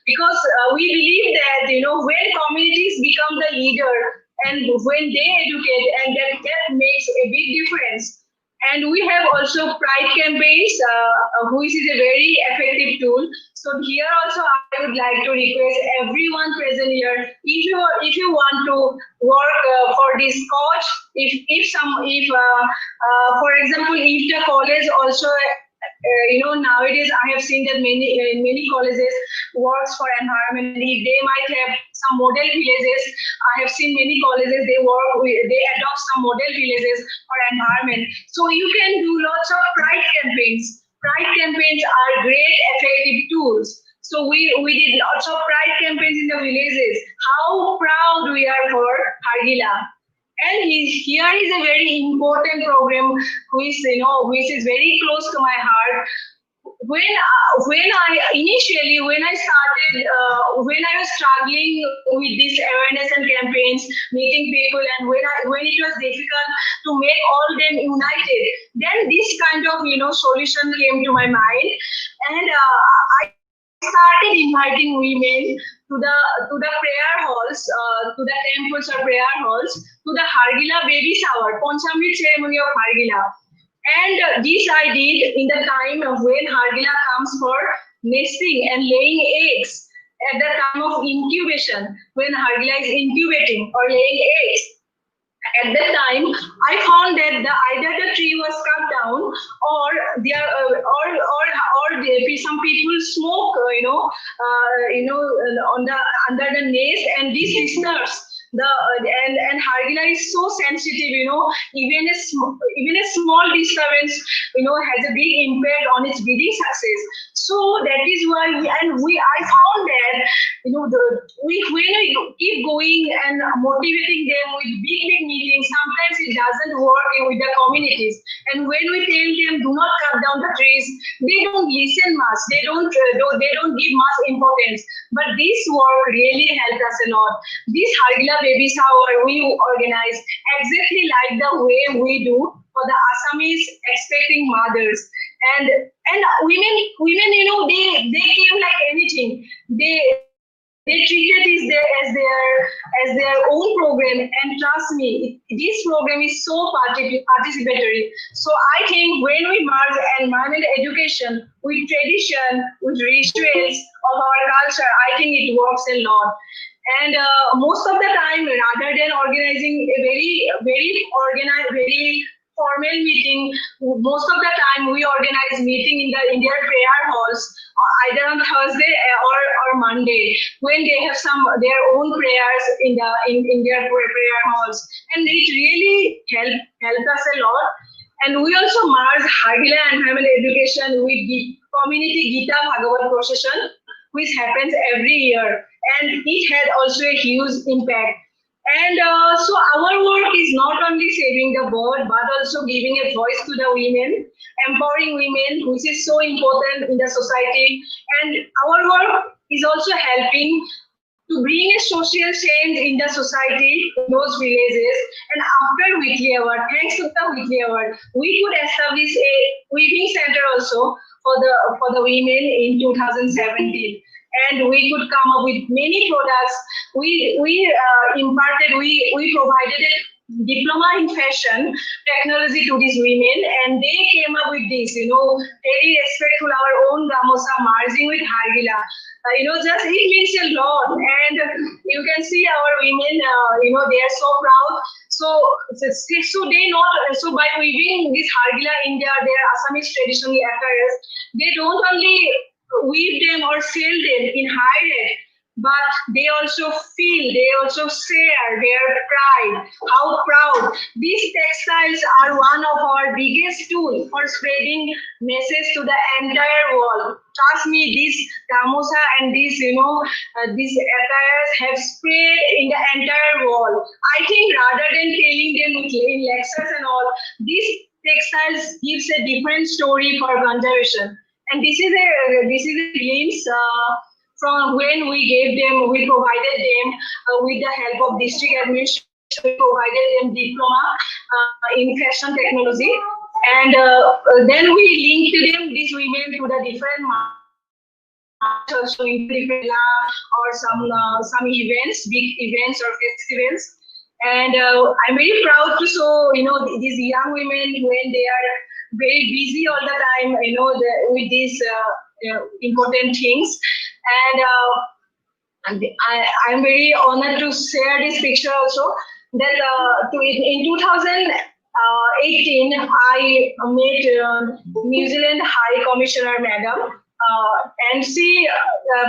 because we believe that, when communities become the leader and when they educate, and that makes a big difference. And we have also pride campaigns, which is a very effective tool. So here also I would like to request everyone present here, if you want to work for this cause, for example, if the college also, nowadays I have seen that many colleges works for environment. If they might have some model villages, I have seen many colleges they adopt some model villages for environment. So you can do lots of pride campaigns. Pride campaigns are great effective tools. So we did lots of pride campaigns in the villages. How proud we are for Hargila. And here is a very important program which is very close to my heart. When I was struggling with this awareness and campaigns, meeting people, and when it was difficult to make all them united, then this kind of solution came to my mind, and I started inviting women to the prayer halls, to the temples or prayer halls, to the Hargila baby shower, Ponchamrit ceremony of Hargila. And this I did in the time of when Hargila comes for nesting and laying eggs, at the time of incubation, when Hargila is incubating or laying eggs. At that time, I found that either the tree was cut down, or some people smoke, under the nest, and this disturbs and Hargila is so sensitive, even a small disturbance, has a big impact on its breeding success. So that is why I found that, when we keep going and motivating them with big meetings, sometimes it doesn't work with the communities. And when we tell them do not cut down the trees, they don't listen much. They don't give much importance. But this work really helped us a lot. This Hargila baby shower we organize exactly like the way we do for the Assamese expecting mothers. And women, they came like anything. They treated this as their own program, and trust me, this program is so participatory. So I think when we merge environment education with tradition, with rituals of our culture, I think it works a lot. And most of the time, rather than organizing a very organized, very formal meeting, most of the time we organize meeting in their prayer halls, either on Thursday or Monday, when they have their own prayers in their prayer halls, and it really helped us a lot. And we also merge Hargila environment education with the community Gita Bhagavat procession, which happens every year, and it had also a huge impact. And so our work is not only saving the bird, but also giving a voice to the women, empowering women, which is so important in the society. And our work is also helping to bring a social change in the society, in those villages. And after Weekly Award, thanks to the Weekly Award, we could establish a weaving center also for the women in 2017. And we could come up with many products. We provided a diploma in fashion technology to these women, and they came up with this, very respectful our own gamosa merging with Hargila. Just it means a lot, and you can see our women, they are so proud. So by weaving this Hargila in their Assamese traditional attires, they don't only weave them or sell them in high rate, but they also feel, they also share their pride, how proud. These textiles are one of our biggest tools for spreading message to the entire world. Trust me, this gamosa and these attires have spread in the entire world. I think rather than telling them in lectures and all, these textiles gives a different story for conservation. And this is a glimpse from when we provided them with the help of district administration, we provided them diploma in fashion technology, and then we linked them, these women, to the different marches, showing different or some events, big events or festivals. And I'm very proud to show, these young women when they are very busy all the time, with these important things. And I'm very honored to share this picture also. That in 2018, I met New Zealand High Commissioner Madam, and she,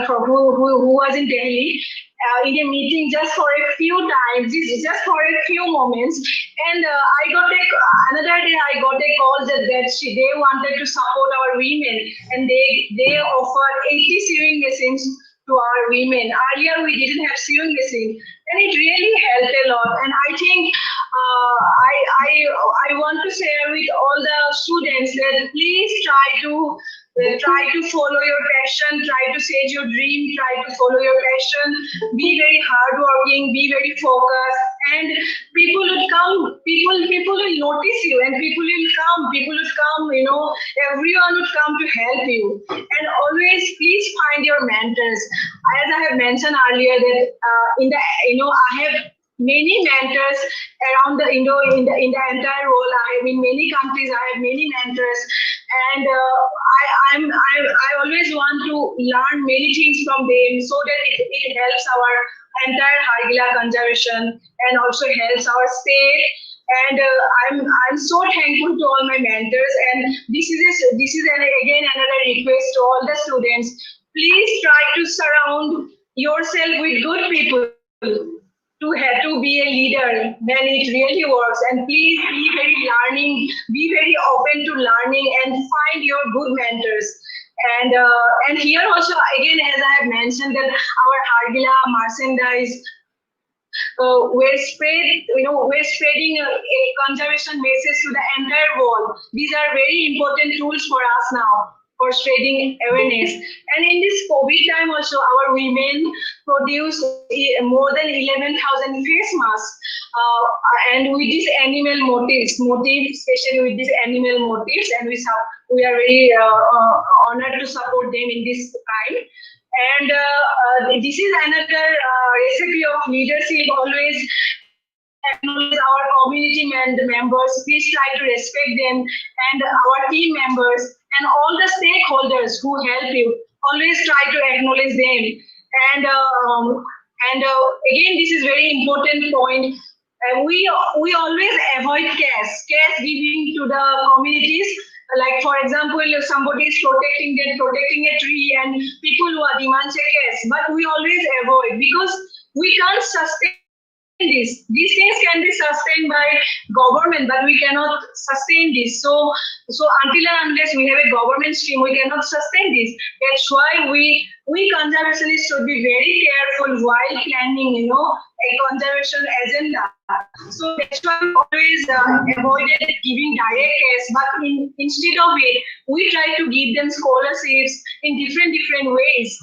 who was in Delhi, in a meeting just for a few times, just for a few moments. And another day I got a call that they wanted to support our women, and they offered 80 sewing machines to our women. Earlier we didn't have sewing machine, and it really helped a lot. And I think I want to share with all the students that please try to follow your passion, try to chase your dream, try to follow your passion, be very hardworking, be very focused, and people will notice you, and people will come, everyone will come to help you. And always please find your mentors. As I have mentioned earlier that I have many mentors around in the entire world. I have in many countries. I have many mentors, and I always want to learn many things from them, so that it helps our entire Hargila conservation and also helps our state. And I'm so thankful to all my mentors. And this is again another request to all the students. Please try to surround yourself with good people to be a leader. Then it really works. And please be very learning, be very open to learning, and find your good mentors. And here also again, as I have mentioned, that our Hargila merchandise, we're spreading a conservation message to the entire world. These are very important tools for us now for spreading awareness. And in this COVID time also, our women produce more than 11,000 face masks, and with these animal motifs, especially with these animal motifs, and we are very honored to support them in this time. And this is another recipe of leadership. Always acknowledge our community members. Please try to respect them, and our team members and all the stakeholders who help you. Always try to acknowledge them. And again, this is very important point. We always avoid cash giving to the communities. Like for example, if somebody is protecting a tree, and people who are demanding cash, but we always avoid, because we can't sustain this. These things can be sustained by government, but we cannot sustain this. So until and unless we have a government scheme, we cannot sustain this. That's why we conservationists should be very careful while planning, a conservation agenda. So that's why we always avoided giving direct cash, but instead of it, we try to give them scholarships in different ways.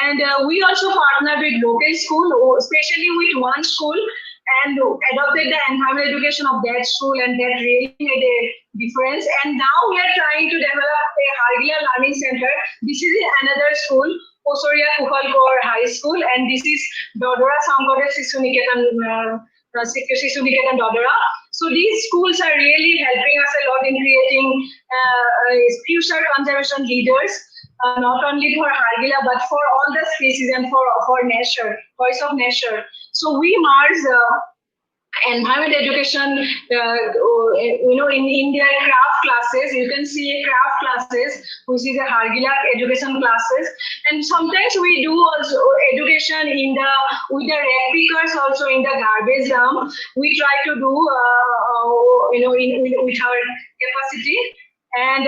And we also partner with local school, especially with one school, and adopted the environmental education of that school, and that really made a difference. And now we are trying to develop a Hargila Learning Center. This is another school, Osoria Kufalkor High School, and this is Dodora Sankodev Sishu Niketan Dodora. So these schools are really helping us a lot in creating future conservation leaders, not only for Hargila but for all the species and for nature, voice of nature. So we merge environment education, in their craft classes. You can see craft classes, which is a Hargila education classes, and sometimes we do also education with the rag pickers also in the garbage dump. We try to do with our capacity. And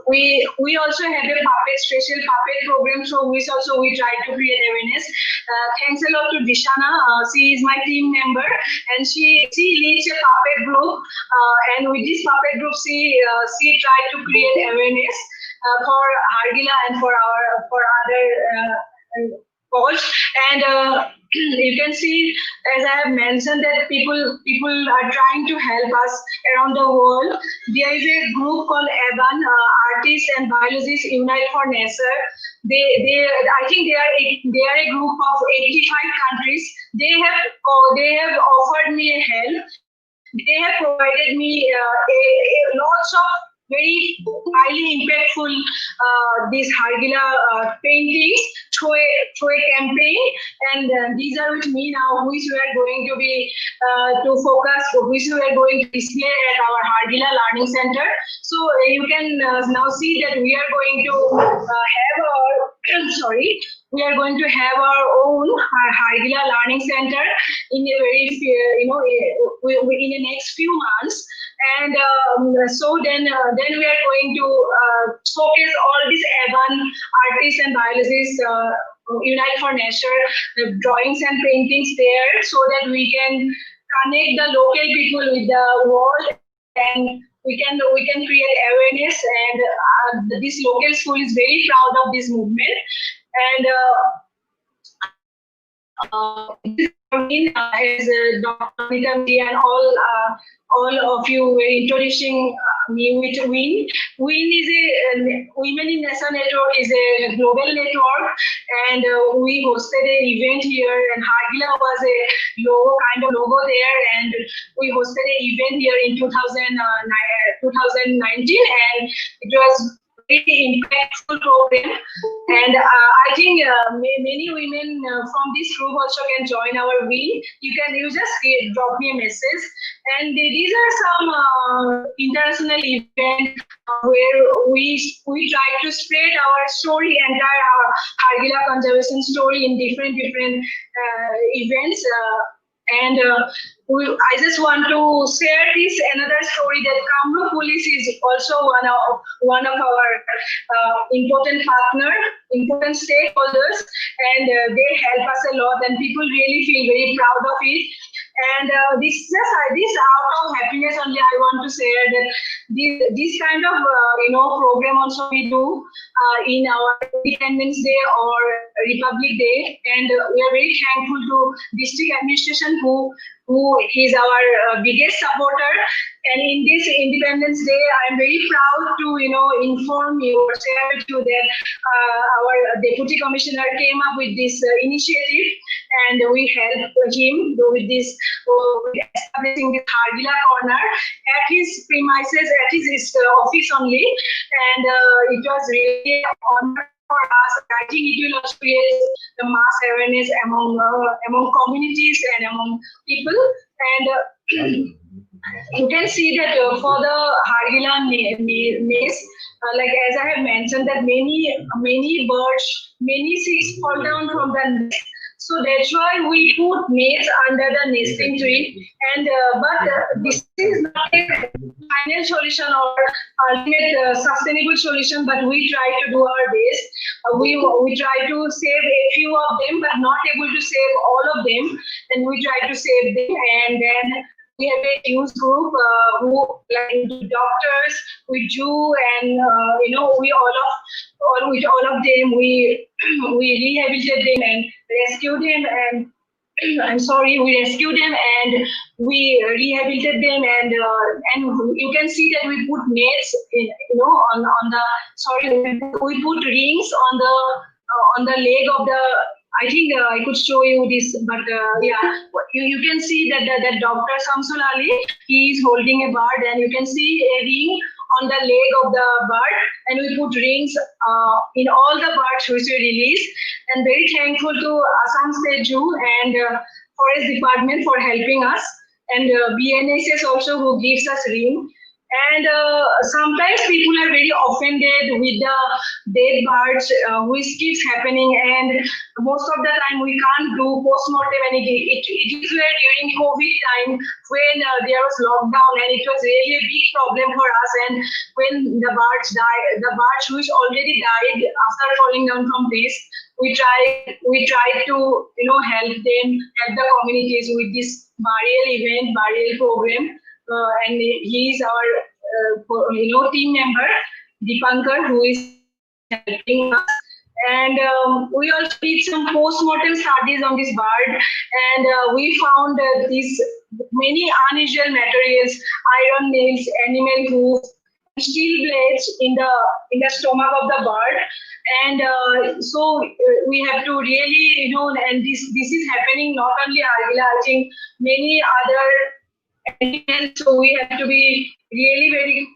we also have a special puppet program, so which also we try to create awareness. Thanks a lot to Dishana. She is my team member, and she leads a puppet group. And with this puppet group, she tried to create awareness for Hargila and for other coach. And you can see, as I have mentioned, that people are trying to help us around the world. There is a group called ABAN, Artists and Biologists Unite for Nature. I think they are a group of 85 countries. They have offered me a help. They have provided me lots of very highly impactful these Hargila paintings through a campaign, and these are with me now, which we are going to be to focus, which we are going to display at our Hargila Learning Center. So you can now see that we are going to have our we are going to have our own Hargila Learning Center in a very in the next few months. And so then we are going to showcase all these ABAN artists and biologists Unite for Nature, the drawings and paintings there, so that we can connect the local people with the world, and we can create awareness. And this local school is very proud of this movement. And as Dr. Nitamji and all of you were introducing me with WIN. WIN is a Women in Nature Network, is a global network, and we hosted an event here, and Hargila was a kind of logo there, and we hosted an event here in 2019, and it was very impactful program. And I think many women from this group also can join our WIN. You just drop me a message. And these are some international events where we try to spread our story, entire Hargila conservation story in different events. And I just want to share this another story, that Kamruk Police is also one of our important partner, important stakeholders, and they help us a lot, and people really feel very proud of it. And this out of happiness only, I want to share that this kind of program also we do in our Independence Day or Republic Day, and we are very thankful to district administration who is our biggest supporter. And in this Independence Day, I am very proud to inform you or share with you that our Deputy Commissioner came up with this initiative, and we helped him with this establishing this Hargila corner at his premises, at his office only, and it was really an honor for us. I think it will also create the mass awareness among communities and among people. And you can see that for the Hargila nest, like as I have mentioned, that many birds, many seeds fall down from the nest. So that's why we put nets under the nesting tree. And but this is not a final solution or ultimate sustainable solution, but we try to do our best. We try to save a few of them, but not able to save all of them. And we try to save them, and then we have a youth group who like doctors, we do, and we all of with all of them, we rehabilitated them and rescued them, and I'm sorry, we rescued them and we rehabilitated them, and you can see that we put nets, on the, sorry, we put rings on the leg of the. I think I could show you this, but yeah, you can see that that Dr. Samsul Ali, he is holding a bird, and you can see a ring on the leg of the bird, and we put rings in all the birds which we release. And very thankful to Assam State Zoo and Forest Department for helping us, and BNSS also who gives us ring. And sometimes people are very offended with the dead birds, which keeps happening, and most of the time we can't do post-mortem, and it is where during COVID time when there was lockdown, and it was really a big problem for us. And when the birds died, the birds which already died after falling down from trees, we tried to help them, help the communities with this burial program. And he is our team member Deepankar, who is helping us. And we also did some post-mortem studies on this bird, and we found these many unusual materials: iron nails, animal hoof, steel blades in the stomach of the bird. And so we have to really, and this is happening not only Hargila, I think many other animals. So we have to be really very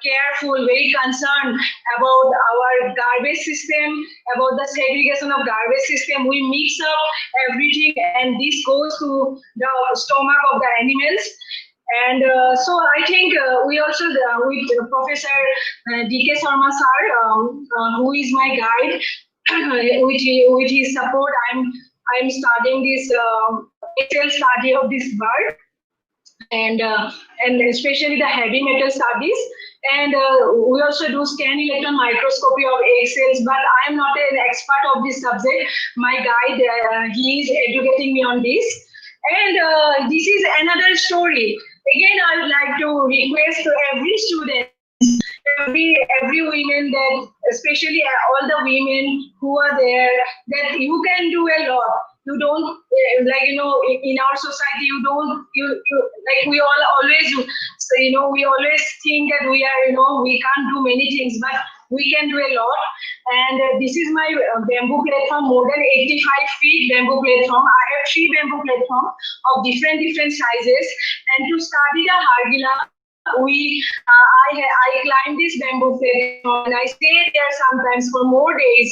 careful, very concerned about our garbage system, about the segregation of garbage system. We mix up everything, and this goes to the stomach of the animals. And so I think we also, with Professor D.K. Sharma sir, who is my guide, with his support, I'm starting this detailed study of this bird, and especially the heavy metal studies. And we also do scan electron microscopy of egg cells, but I am not an expert of this subject. My guide, he is educating me on this. And this is another story. Again, I would like to request to every student, every women, that especially all the women who are there, that you can do a lot. You don't in our society, we all always, we always think that we are, we can't do many things, but we can do a lot. And this is my bamboo platform, more than 85 feet bamboo platform. I have 3 bamboo platforms of different sizes. And to study the Hargila, I climb this bamboo platform, and I stay there sometimes for more days,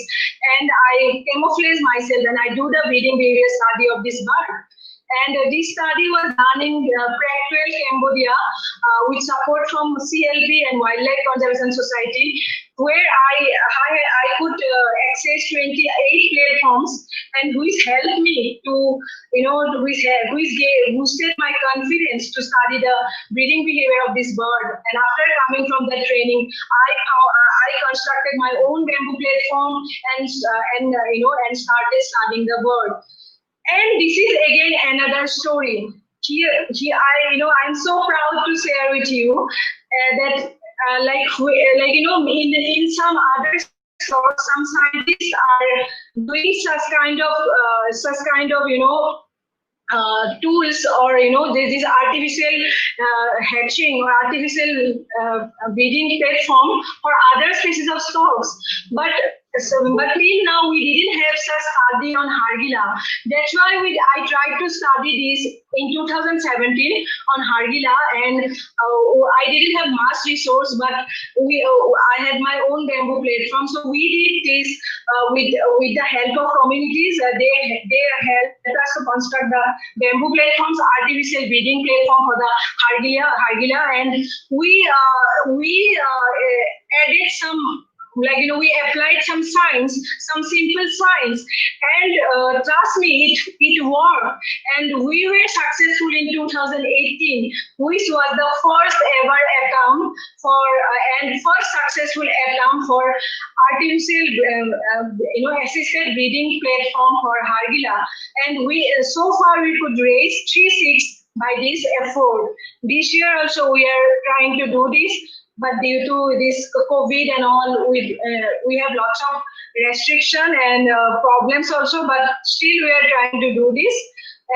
and I camouflage myself, and I do the breeding behavior study of this bird. And this study was done in Prague, Cambodia, with support from CLP and Wildlife Conservation Society, where I could access 28 platforms, and which helped me to, which boosted my confidence to study the breeding behavior of this bird. And after coming from that training, I constructed my own bamboo platform and started studying the bird. And this is again another story. Here I'm so proud to share with you that in some other source, some scientists are doing such kind of tools, or this artificial hatching or artificial breeding platform for other species of storks, but till now we didn't have such study on Hargila. That's why I tried to study this in 2017 on Hargila, and I didn't have much resource, but I had my own bamboo platform. So we did this with the help of communities. They helped us to construct the bamboo platforms, artificial breeding platform for the Hargila, and we added some, we applied some science, some simple science, and trust me, it worked. And we were successful in 2018, which was the first ever attempt first successful attempt for artificial, assisted breeding platform for Hargila. And so far we could raise 3 6 by this effort. This year also we are trying to do this. but due to this COVID and all, we have lots of restriction and problems also, but still we are trying to do this.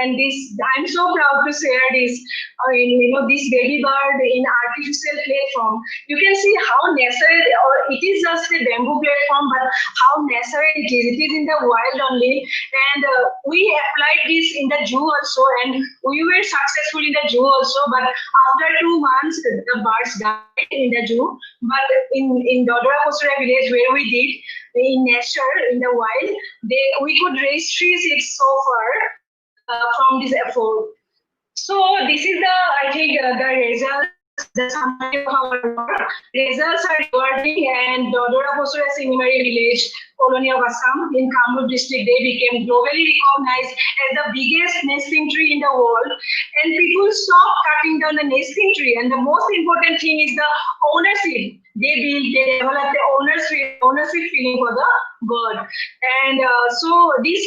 And this, I'm so proud to share this, this baby bird in artificial platform. You can see how natural, or it is just a bamboo platform, but how natural it is. It is in the wild only. And we applied this in the zoo also, and we were successful in the zoo also. But after 2 months, the birds died in the zoo. But in Darrang village, where we did, in nature, in the wild, we could raise 3 so far. From this effort. So this is the, I think, the results, the summary of our work. Results are rewarding, and Darrang Sinimari village, colony of Assam in Kamrup district, they became globally recognized as the biggest nesting tree in the world. And people stopped cutting down the nesting tree. And the most important thing is the ownership. They develop the ownership feeling for the bird. And so this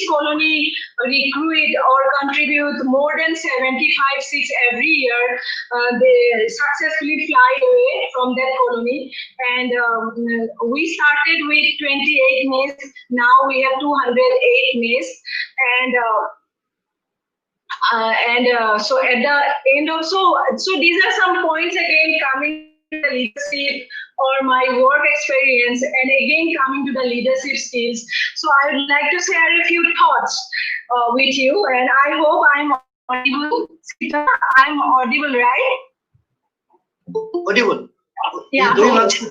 colony recruit or contribute more than 75 seeds every year. They successfully fly away from that colony. And we started with 28 nests. Now we have 208 nests. And so at the end also, so these are some points again coming to the leadership or my work experience, and again coming to the leadership skills. So I would like to share a few thoughts with you, and I hope I'm audible. Sita, I'm audible, right? Audible. Yeah. Very much.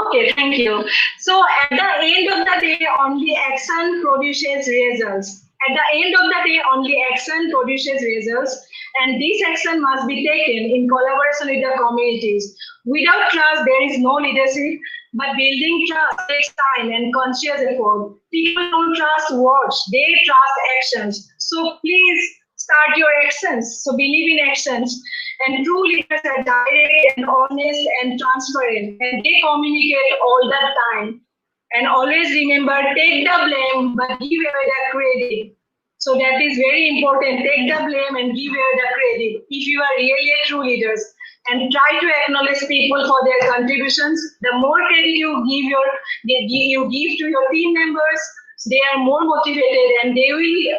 Okay, thank you. So at the end of the day, only action produces results. At the end of the day, only action produces results, and this action must be taken in collaboration with the communities. Without trust, there is no leadership, but building trust takes time and conscious effort. People don't trust words, they trust actions. So please start your actions. So believe in actions. And true leaders are direct and honest and transparent, and they communicate all the time. And always remember, take the blame, but give away the credit. So that is very important. Take the blame and give away the credit if you are really a true leaders. And try to acknowledge people for their contributions. The more credit you give to your team members, they are more motivated, and they will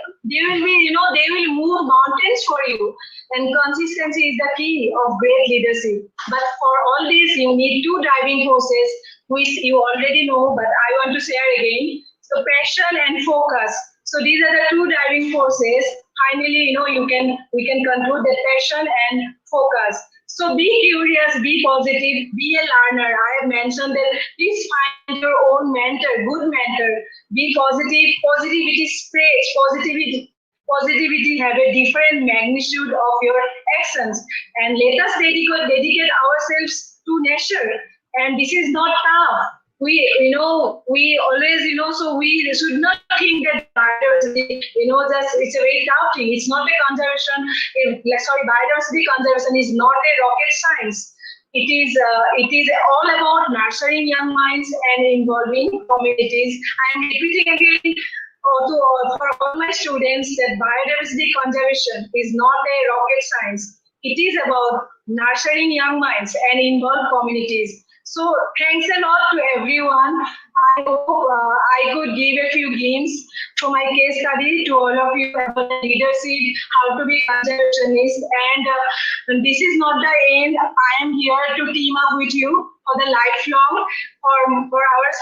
move mountains for you. And consistency is the key of great leadership. But for all this, you need 2 driving forces, which you already know, but I want to share again. So passion and focus. So these are the 2 driving forces. Finally, we can conclude that passion and focus. So be curious, be positive, be a learner. I have mentioned that please find your own mentor, good mentor. Be positive. Positivity spreads. Positivity have a different magnitude of your actions. And let us dedicate ourselves to nature. And this is not tough. We always, so we should not think that biodiversity, it's a very tough thing. It's not a conservation. Biodiversity conservation is not a rocket science. It is all about nurturing young minds and involving communities. I'm repeating again for all my students that biodiversity conservation is not a rocket science. It is about nurturing young minds and involve communities. So thanks a lot to everyone. I hope I could give a few glimpses from my case study to all of you about leadership, how to be conservationist. And this is not the end. I am here to team up with you for the lifelong, for our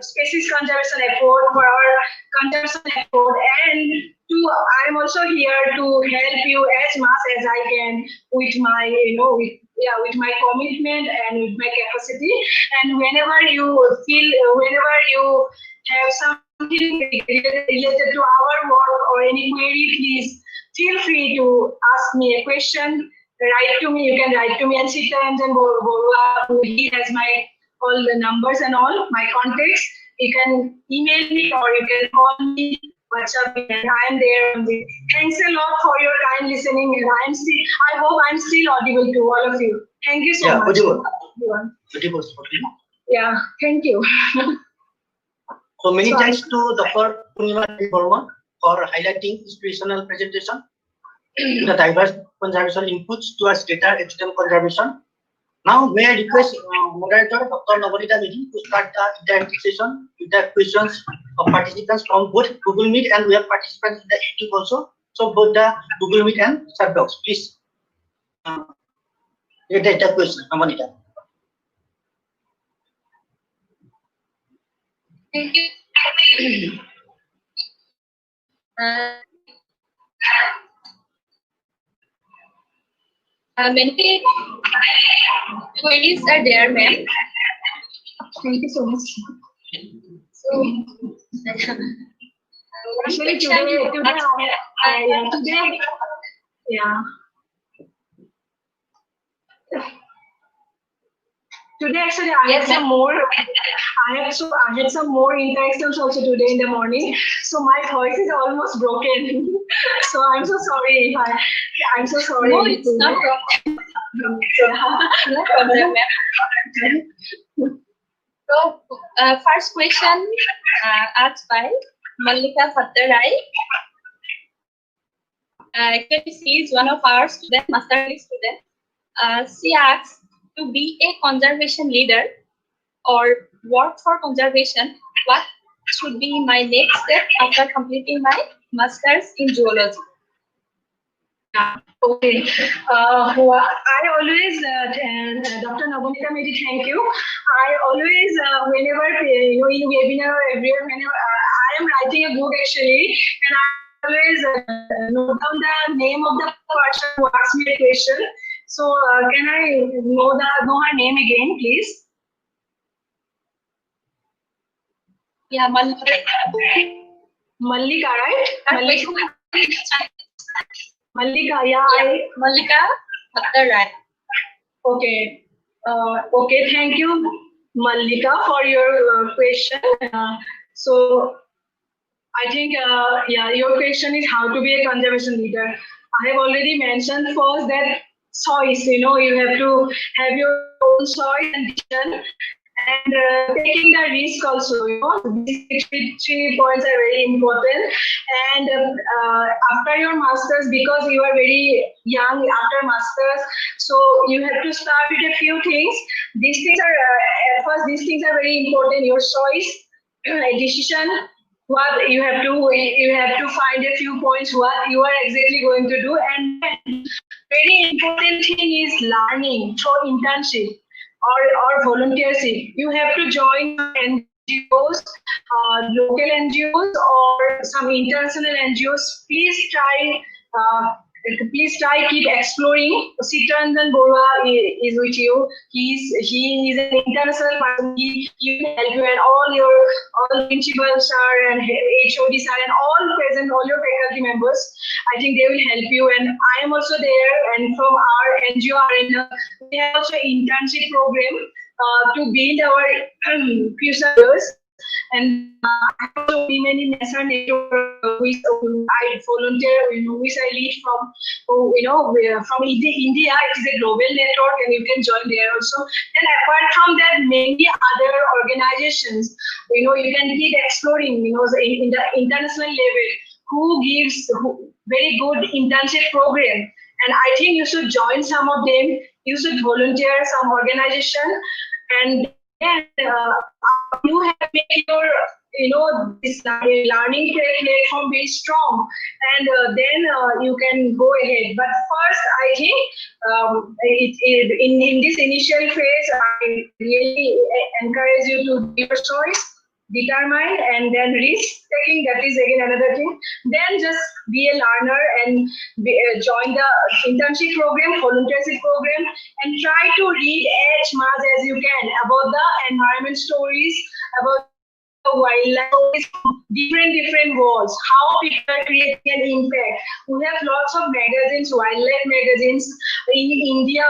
species conservation effort, for our conservation effort, and I am also here to help you as much as I can with my, with my commitment and with my capacity. And whenever you have something related to our work or any query, please feel free to ask me a question. Write to me. You can write to me, and Sita and Borua, he has all the numbers and all my contacts. You can email me or you can call me. WhatsApp, and I am there. Thanks a lot for your time listening, and I hope I'm still audible to all of you. Thank you so much. Audible. Yeah, thank you. So many thanks to Dr. Purnima Verma for highlighting inspirational presentation, the diverse conservation inputs towards data conservation. Now, may I request moderator Dr. Navanita Meeting to start the interactive session with the questions of participants from both Google Meet, and we have participants in the YouTube also. So both the Google Meet and chat box, please. Let the question, Navanita. Thank you. Many queries are there, ma'am. Thank you so much. So, Actually, today, yeah. Today, actually, I had some more. I had some more interactions also today in the morning. So my voice is almost broken. So I'm so sorry. I'm so sorry. No, it's not problem. No problem, ma'am. So, first question asked by Mallika Fatterai. Actually, she is one of our students, master degree student. She asks, to be a conservation leader or work for conservation, what should be my next step after completing my master's in zoology? Okay. I always, Dr. Navanita Medi, thank you. I always, whenever, in webinar or everywhere, whenever I am writing a book actually, and I always note down the name of the person who asked me a question. So, can I know her name again, please? Yeah, Mallika. Mallika, right? Mallika, yeah. Mallika Fatterai. Okay. Okay, thank you, Mallika, for your question. So, I think, yeah, your question is how to be a conservation leader. I have already mentioned first that choice, you have to have your own choice and decision, and taking the risk also, these three points are very important. And after your masters, because you are very young after masters, so you have to start with a few things. These things are at first, these things are very important. Your choice, decision, what you have to find a few points what you are exactly going to do, and then very important thing is learning through internship or volunteership. You have to join NGOs, local NGOs or some international NGOs. Please try keep exploring. Sitaranjan Borua is with you. He is an international person. He will help you, and all principals sir and HOD sir and all present, all your faculty members. I think they will help you, and I am also there. And from our NGO arena, we have also internship program to build our future years. And I also women in national network, which I volunteer, which I lead from, from India. It is a global network, and you can join there also. And apart from that, many other organizations, you can keep exploring, in the international level, who gives very good internship program. And I think you should join some of them. You should volunteer some organization, and then you have made your this learning platform very strong, and then you can go ahead. But first, I think in this initial phase, I really encourage you to do your choice, determined, and then risk taking. That is again another thing. Then just be a learner and join the internship program, volunteership program, and try to read as much as you can about the environment stories, about the wildlife stories, different worlds, how people are creating an impact. We have lots of magazines, wildlife magazines in India.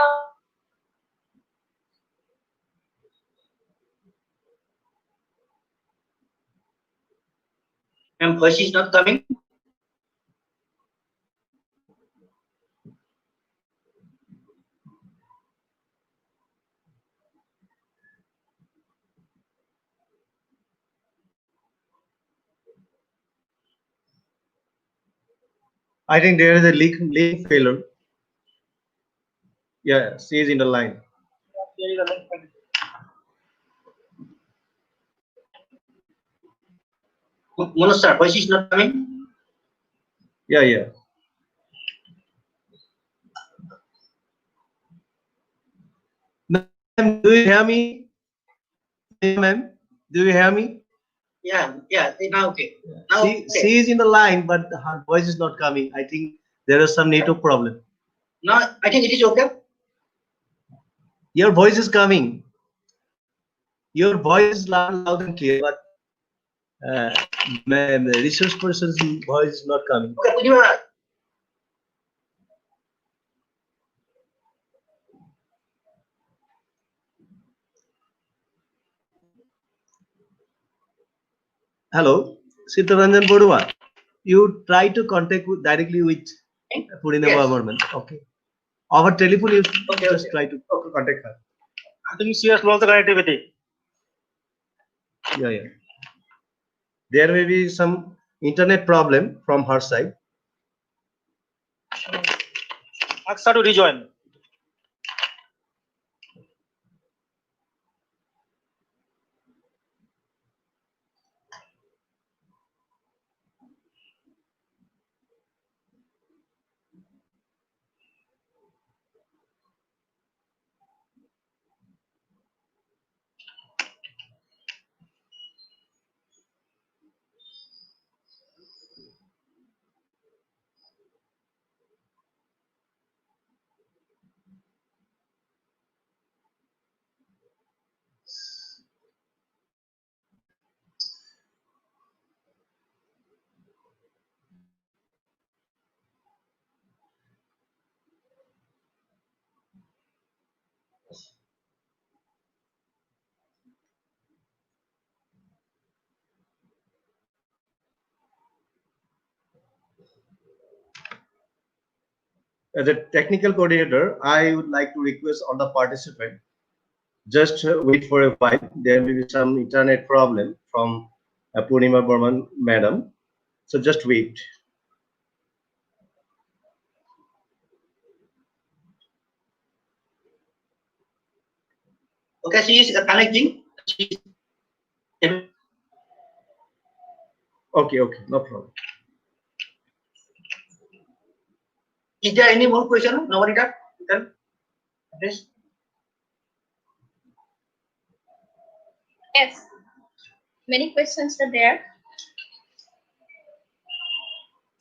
And voice is not coming. I think there is a link failure. Yeah, she is in the line. Here is a link. Manoj sir, voice is not coming. Yeah, yeah. Ma'am, do you hear me? Ma'am, do you hear me? Yeah, now okay. Now She is in the line, but her voice is not coming. I think there is some network problem. Now I think it is okay. Your voice is coming. Your voice is loud and clear, but ma'am, the resource person's voice is not coming. Okay, Pujima. Hello, Sitaranjan Bodua. You try to contact directly with Purina Yes. Barman. Okay. Our telephone, you just Okay. try to contact her. I think she has lost the connectivity. Yeah, yeah. There may be some internet problem from her side. Ask her to rejoin. As a technical coordinator, I would like to request all the participants just wait for a while. There may be some internet problem from Purnima Burman madam. So just wait. Okay, she is connecting. Okay, okay, no problem. Is there any more question? Nobody got? Yes. Yes, many questions are there.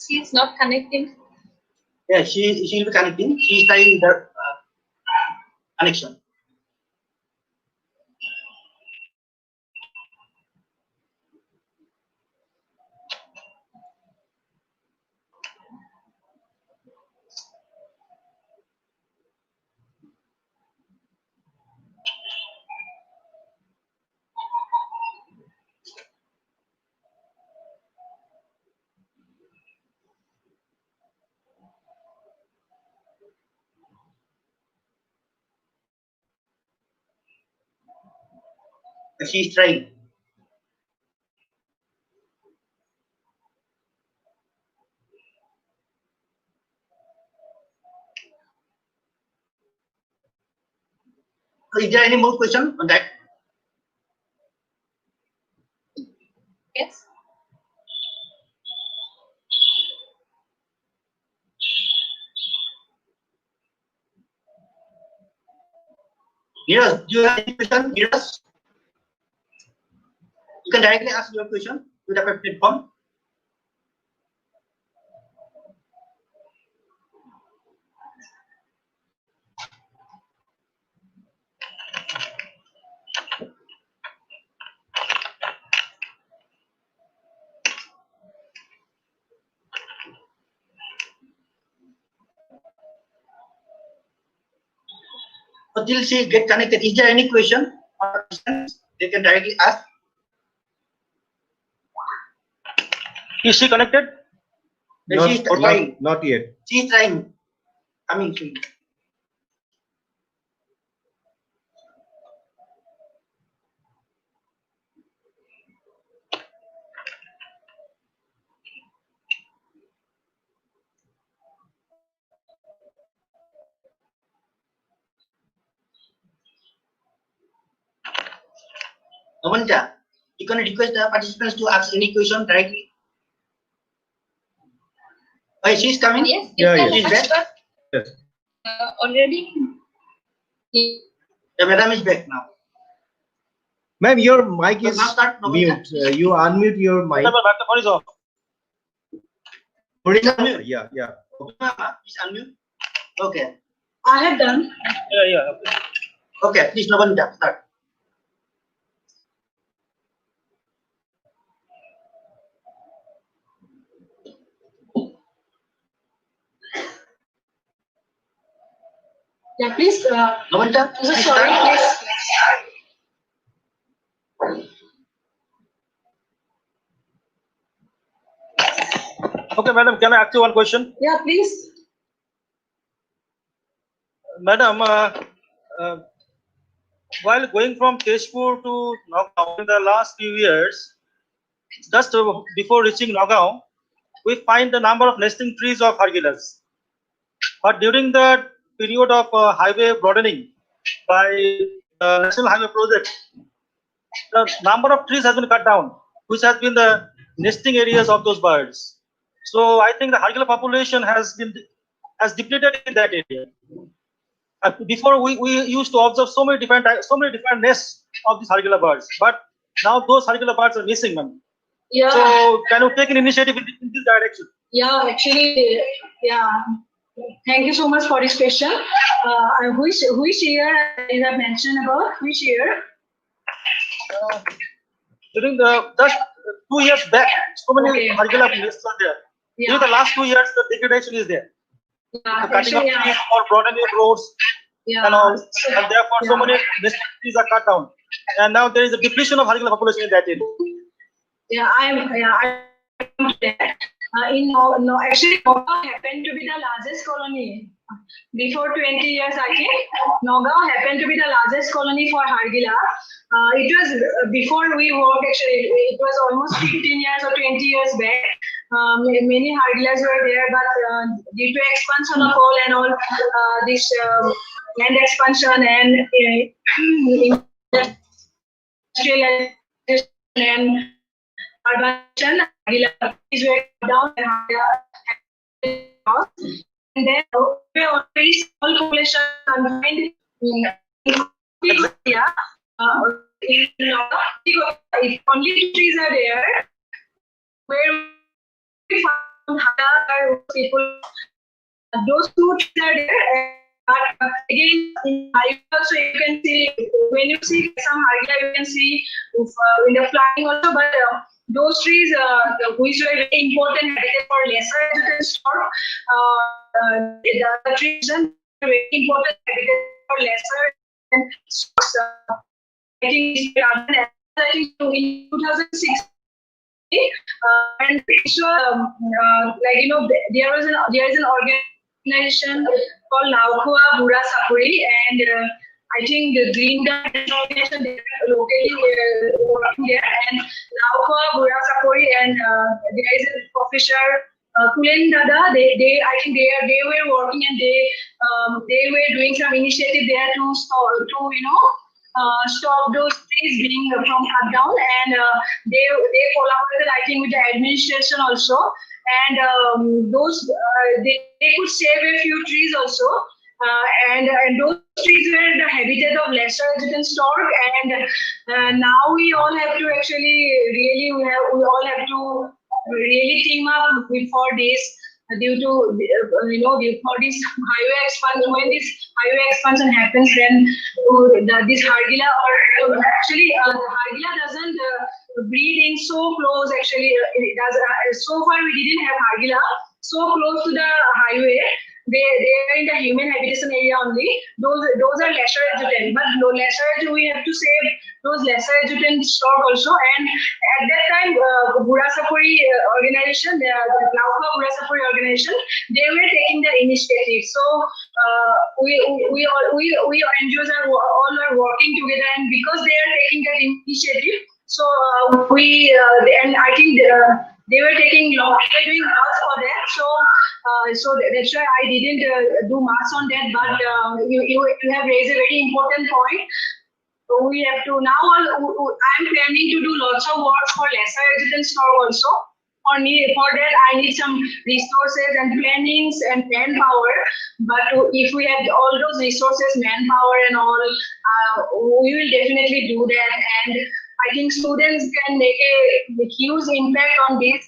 She is not connecting. Yeah, she will be connecting. She is trying the connection. She is trying. So is there any more question on that? Yes. Neeraj, do you have any question? Neeraj? You can directly ask your question to the platform. Until she get connected, is there any question or questions they can directly ask? Is she connected? She is trying. Not yet. She is trying. Coming soon. Navanta, you can request the participants to ask any question directly. Oh, she's coming? Yes, Yeah, you yes. can ask, but Yes. already. The madam is back now. Ma'am, your mic So is now start, Navanta. mute. You unmute your mic. Madam, the phone is off. Please unmute. Yeah, yeah. Please unmute. Okay. I have done. Yeah. Okay. Okay, please, Navanta, start. Yeah, please. Navanta, please Sorry, start. please. Okay, madam, can I ask you one question? Yeah, please. Madam, while going from Tezpur to Nagaon in the last few years, just before reaching Nagaon, we find the number of nesting trees of Hargilas. But during the period of highway broadening by the National Highway Project, the number of trees has been cut down, which has been the nesting areas of those birds. So I think the Hargila population has depleted in that area. Before we used to observe so many different nests of these Hargila birds, but now those Hargila birds are missing, man. Yeah. So can you take an initiative in this direction? Yeah, actually, yeah. Thank you so much for this question. Which year you have mentioned about? Which year? During the just 2 years back, so many Okay. Hargila nests are there. Yeah. During the last 2 years, the degradation is there. Yeah, The cutting of actually, trees or broadening of roads yeah. and all, So, and therefore so yeah. many nesting trees are cut down. And now there is a depletion of Hargila population in that area. Yeah, I come to that. Actually, Nagaon happened to be the largest colony. Before 20 years, I think, Nagaon happened to be the largest colony for Hargila. It was before we worked, actually, it was almost 15 years or 20 years back. Many Hargilas were there, but due to expansion of coal and all, this land expansion and industrialization and urbanization, Hargila is were down and then we are very small population confined in India. If only trees are there, where we found people, those two trees are there. But again, in Hargila also you can see, when you see some Hargila, you can see in the flying also, but those trees which were very important habitat for lesser educated stork, the trees are very important habitat for lesser and storks. I think in 2006. And so, there is an organization called Laukua Bura Sapuri, and I think the Green Dot organization they are locally working there, and Laukua Bura Sapuri, and there is a professor Kulen Dada. I think they were working, and they were doing some initiative there to stop those trees being from cut down, and they collaborated, I think, with the administration also, and they could save a few trees also, and those trees were the habitat of lesser resident stork, and now we all have to actually we all have to really team up for this. Due to for this highway expansion, when this highway expansion happens, then this Hargila, or actually the Hargila doesn't breed in so close. Actually, it does. So far, we didn't have Hargila so close to the highway. They are in the human habitation area only. Those are lesser adjutant, but lesser we have to save those lesser adjutant stock also. And at that time, Burasapuri organization, the Laukua Burasapuri organization, they were taking the initiative. So we NGOs all are working together, and because they are taking that initiative, so and I think they were doing lots for that. So that's why I didn't do much on that. But you have raised a very important point. So we have to now. I'm planning to do lots of work for lesser residence store also. For that, I need some resources and plannings and manpower. But if we have all those resources, manpower and all, we will definitely do that. And I think students can make a huge impact on this.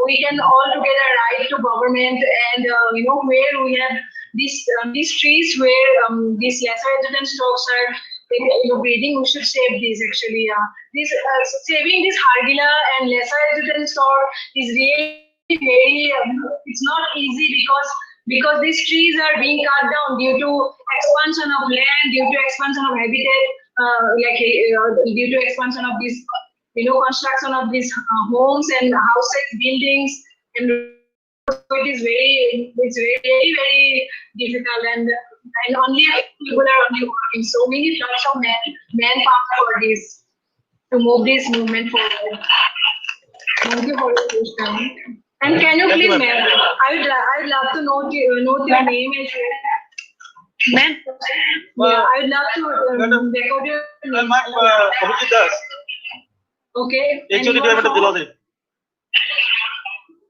We can all together write to government and where we have these trees where these lesser residence stocks are breeding. We should save these actually. This saving this Hargila and lesser residence store is really very. It's not easy because these trees are being cut down due to expansion of land, due to expansion of habitat, due to expansion of this construction of these homes and houses, buildings, and so it's very very difficult and only people are only working. So we need lots of manpower for this to move this movement forward. Thank you for your question. And can you please, ma'am, I would love to note your name and ma'am. Yeah, I would love to record your name. Ma'am, Abhijit Das. Okay. HOD Department of Zoology.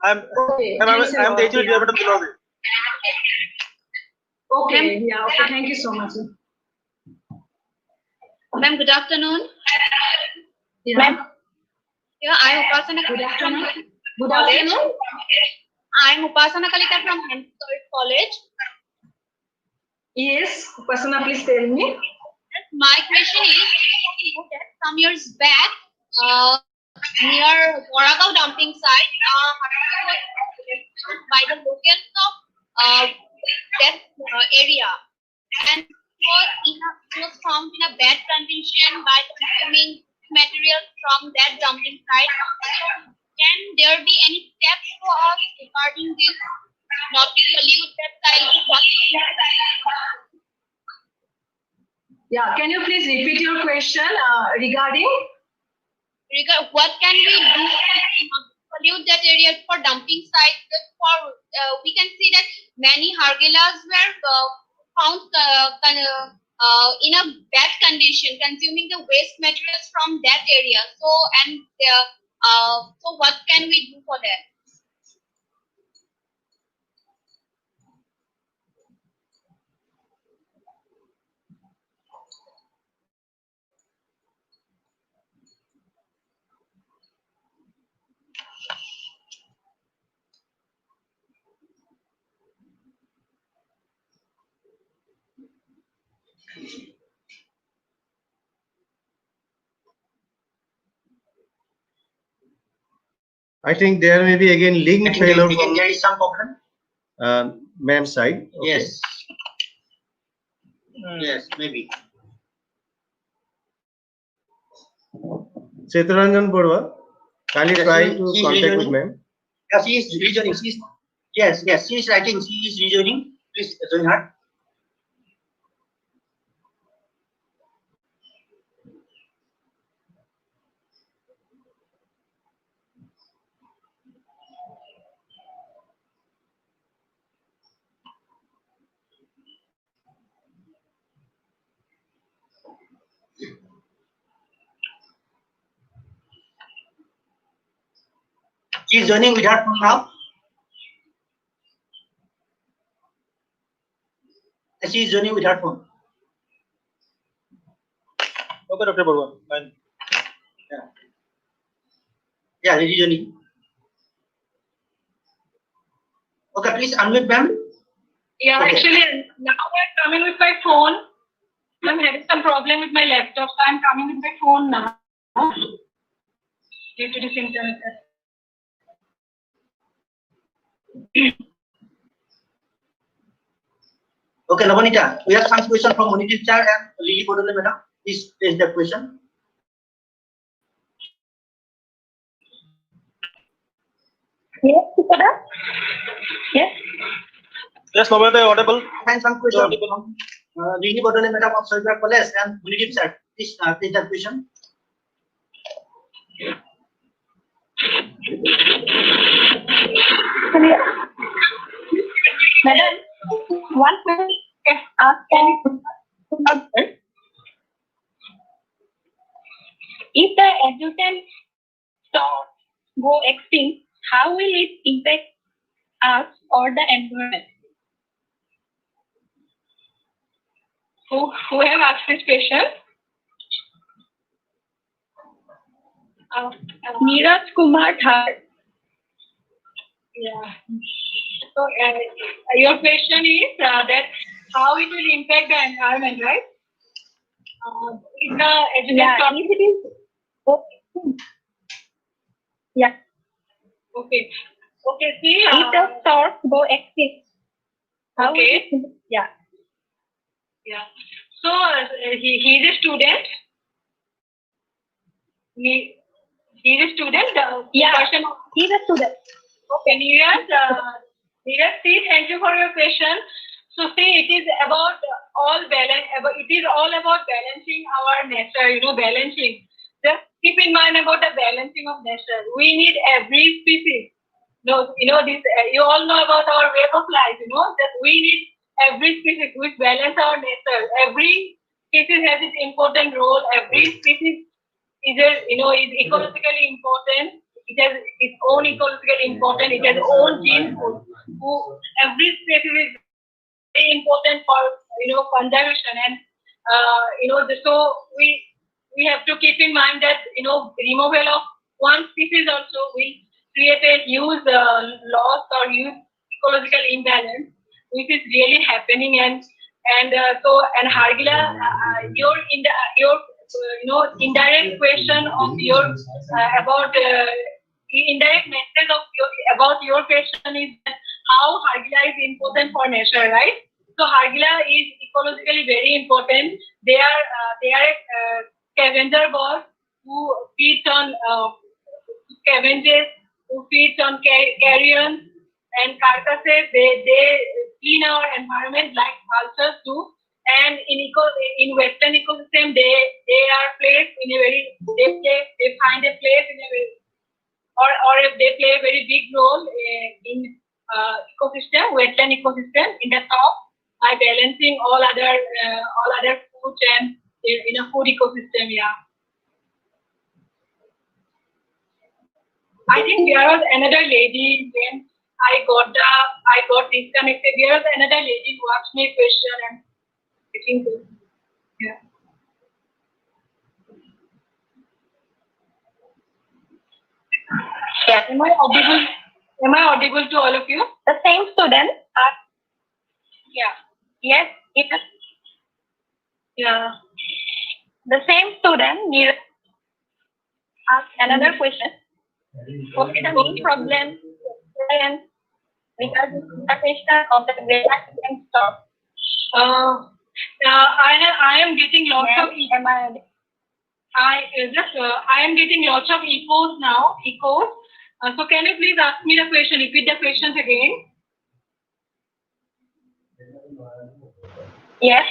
I'm Okay. the HOD Department of Zoology. Okay. Yeah. Okay. Thank you so much. Ma'am, good afternoon. Yeah. Ma'am. Yeah, I'm Upasana Good Kalita from afternoon. Good afternoon. I'm Upasana Kalita from Hempstead College. Yes, Upasana, please tell me. My question is, some years back, near Waragao dumping site, by the locals of that area, and it was found in a bad condition by consuming material from that dumping site. Can there be any steps for us regarding this, not to pollute that site? Yeah, can you please repeat your question regarding? What can we do to pollute that area for dumping sites? We can see that many Hargilas were found in a bad condition, consuming the waste materials from that area. So what can we do for that? I think there may be again link failure from there is some problem. ma'am's side. Okay. Yes. Yes, maybe. Chetaranjan Borwa, kindly Yes, try she- to she's contact with rejoining. ma'am. Yeah, she is rejoining. Yes, she is writing. She is rejoining. Please join her. She is joining with her phone now. She is joining with her phone. Okay, Dr. Barwan. Fine. Yeah, rejoining. Okay, please unmute, ma'am. Yeah, Okay. actually, now I'm coming with my phone. I'm having some problem with my laptop, so I'm coming with my phone now. Due to this internet. Okay, Lavanita, we have some question from Moniti Char and Lily Bodole, madam. Please raise the question. Yes, Supada? Yes. Yes, Lavanita, audible. Find some question from Lily Bodole, madam of Sarkar College and Moniti Char. Please raise the question. Madam, one question can you If the adjutant stocks go extinct, how will it impact us or the environment? Who have asked this question? Neeraj Kumar Thar. Yeah. So your question is that how it will impact the environment, right? If the adjutant if it is okay. Yeah. Okay. Okay. See. If the stores go extinct. Okay. Yeah. Yeah. So he is a student. He's a student. Yeah. Person. He's a student. Okay. Neeraj, see, thank you for your question. So see, it is about all balance. It is all about balancing our nature. Balancing. Just keep in mind about the balancing of nature. We need every species. No, this. You all know about our way of life. That we need every species which balance our nature. Every species has its important role. Every species is ecologically important. It has its own ecologically important. It has own gene pool. Every species is very important for conservation, and so we have to keep in mind that removal of one species also will create a huge loss or huge ecological imbalance, which is really happening. And Hargila, your indirect question of your about indirect message of about your question is that how Hargila is important for nature, right? So Hargila is ecologically very important. They are a scavenger bird who feeds on scavengers, who feeds on carrions and carcasses. They clean our environment like vultures do. And in Western ecosystem, they are placed in a very they find a place in a very or they play a very big role in ecosystem, Western ecosystem in the top by balancing all other foods and in a food ecosystem. Yeah. I think there was another lady when I got disconnected. There was another lady who asked me a question, and I think yeah. Yeah. Am I audible? Am I audible to all of you? The same student. Yeah. Yes. It is. Yeah. The same student needs ask another question. What is the main problem regarding interpretation of the data and stop? I am getting lots of. I am getting lots of echoes now. So can you please ask me the question? Repeat the questions again. Yes.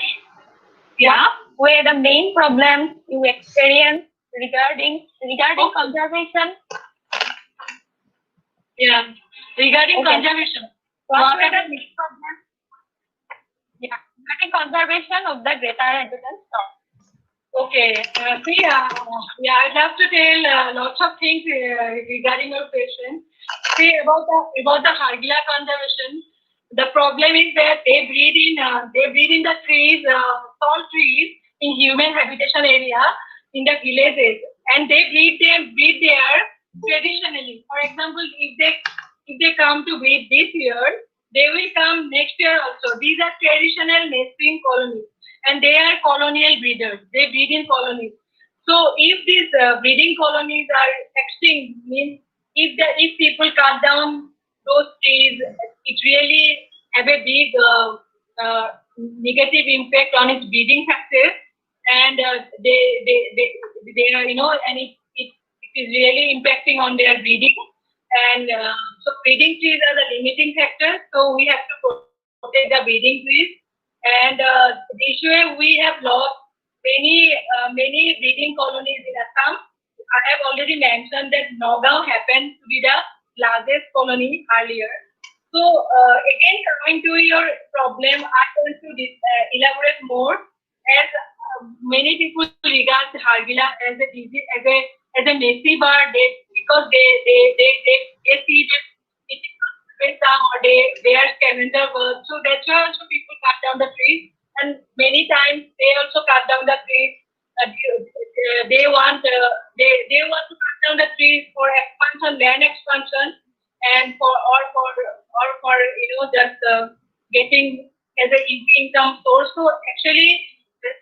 Yeah. Where the main problems you experience regarding conservation? Yeah. Regarding conservation. What are the main problems? Yeah. Regarding conservation of the greater adjacent stock. Okay. I'd have to tell lots of things regarding your question. See about the Hargila conservation. The problem is that they breed in the trees, tall trees in human habitation area in the villages, and they breed there traditionally. For example, if they come to breed this year, they will come next year also. These are traditional nesting colonies, and they are colonial breeders. They breed in colonies. So if these breeding colonies are extinct, means if people cut down those trees, it really have a big negative impact on its breeding success, and they are and it is really impacting on their breeding. And so breeding trees are the limiting factor. So we have to protect the breeding trees. And this way we have lost many breeding colonies in Assam. I have already mentioned that Nagaon happened to be the largest colony earlier. So again, coming to your problem, I want to elaborate more, as many people regard Hargila as a disease, as a messy bird, because they see that it is or they are scavenger birds. So that's why also people cut down the trees, and many times they also cut down the trees. They want to cut down the trees for expansion, land expansion, and for just getting as a easy income source. So actually,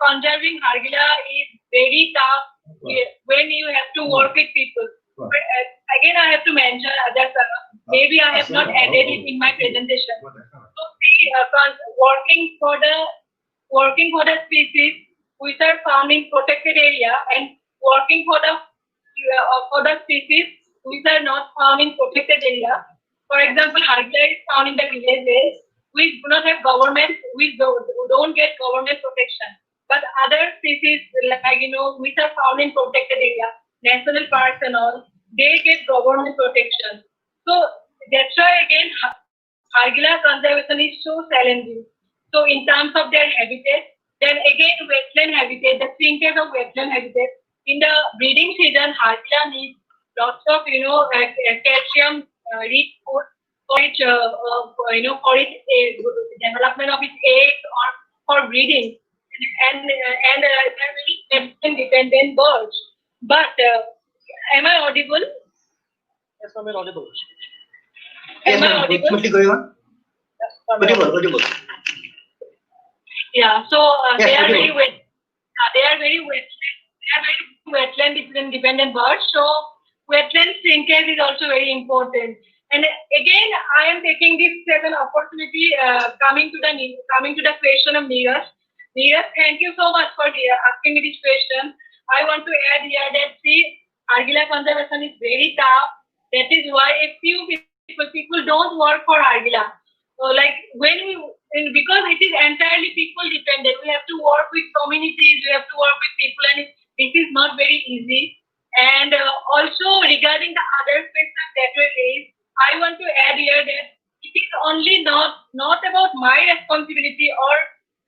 conserving Hargila is very tough when you have to work with people. But, again, I have to mention that maybe I have not added it in my presentation. So see, working for the species which are found in protected area, and working for the species which are not found in protected area. For example, Hargila is found in the villages. We do not have government. We don't get government protection. But other species like which are found in protected area, national parks and all, they get government protection. So that's why again Hargila conservation is so challenging. So in terms of their habitat, then again wetland habitat, the shrinkage of wetland habitat. In the breeding season, Hargila needs lots of calcium rich food for its development of its eggs or for breeding, and they're very dependent birds. But am I audible? Yes, ma'am, you're audible. Yes, ma'am. Smoothly going on. Audible. Yeah. So Yes, they are audible. very wet. They are very wetland dependent birds. So wetland shrinkage is also very important. And again, I am taking this as an opportunity. Coming to the question of Neeraj. Neeraj, thank you so much for asking me this question. I want to add here that see, Hargila conservation is very tough. That is why a few people don't work for Hargila. So like because it is entirely people dependent, we have to work with communities, we have to work with people, and this is not very easy. And also regarding the other questions that were raised, I want to add here that it is only not about my responsibility or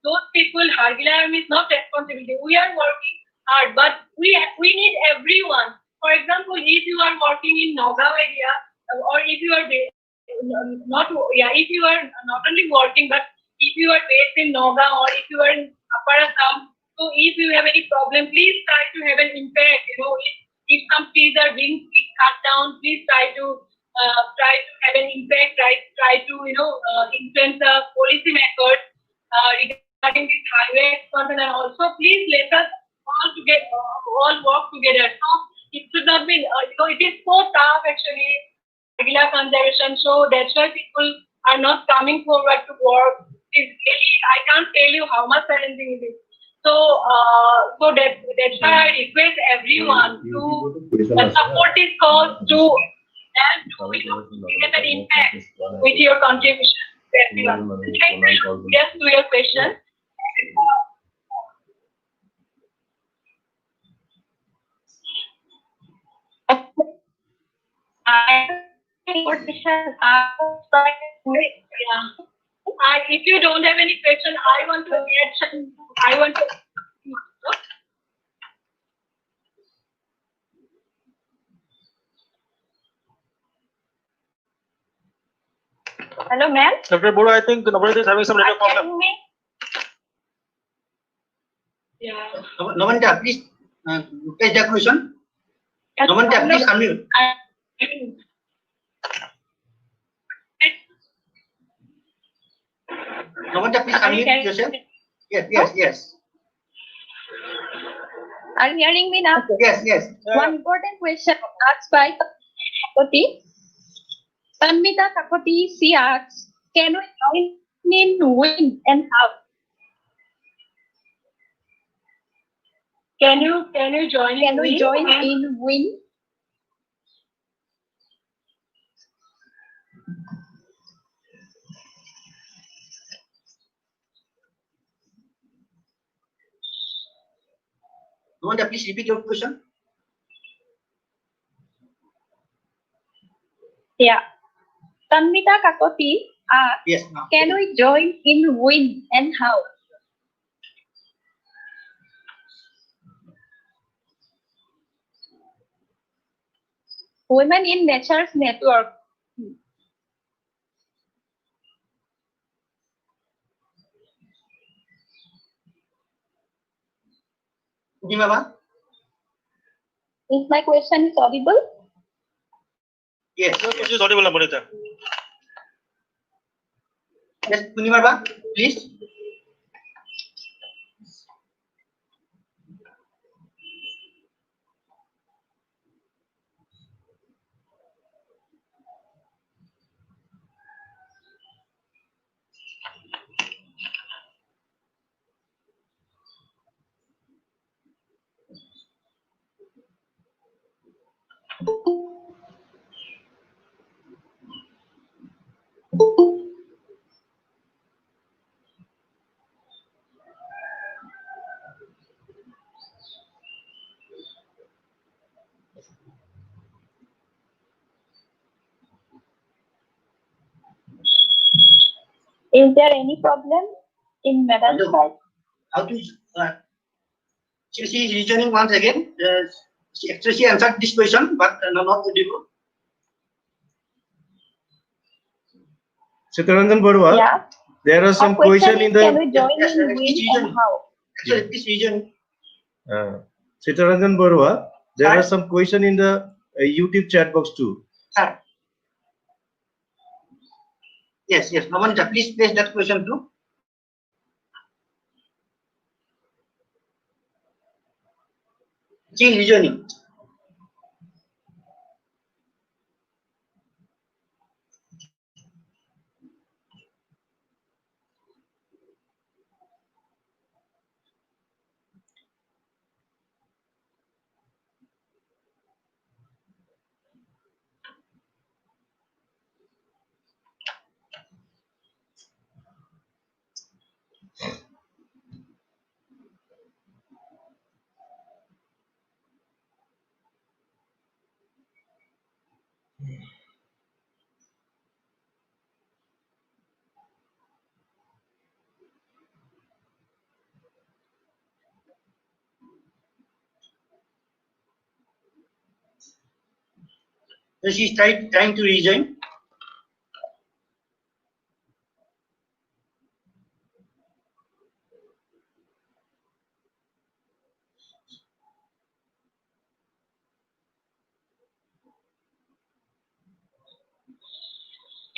those people. Hargila is not responsibility. We are working hard, but we need everyone. For example, if you are working in Nagaon area, or if you are if you are not only working, but if you are based in Nagaon or if you are in Upper Assam, so if you have any problem, please try to have an impact. If some trees are being cut down, please try to have an impact. Try to influence the policy methods regarding this highway expansion, and also please let us all work together. So it should not be it is so tough actually, Hargila conservation. So that's why people are not coming forward to work. It's really, I can't tell you how much challenging it is. So that's why I request everyone to support this cause to get an impact with your contribution. Everyone. Thank you. Yes, to your question. If you don't have any question, I want to add some. Hello, ma'am. Dr. Buru, I think Navneet is having some network problem. Yeah. Navneet, please take the question. Navneet, please unmute. Navneet, please unmute yourself. Yes. Are you hearing me now? Yes. One important question asked by Kakoti. Tanmita Kakoti, she asks, can we join in when and how? Can you join in? Can we join in when? Navneet, please repeat your question. Yeah. Tanmita Kakoti asks, Yes. can we join in when and how? Women in Nature's Network. Purnima, Is my question is audible? yes. Your question is audible, Bonita. Yes, Purnima, please. Is there any problem in Madam's Hello. side? How to? She is rejoining once again. She answered this question, but not audible. Sitaranjan Barua, Yeah. there are some Her question question in is, can the we join Yes, in please WIN rejoin. and how? Actually, this region. Sitaranjan Barua, there Hi. are some question in the YouTube chat box too. Sir. Yes, yes. Namanita, please place that question too. She is rejoining. So she is trying to rejoin.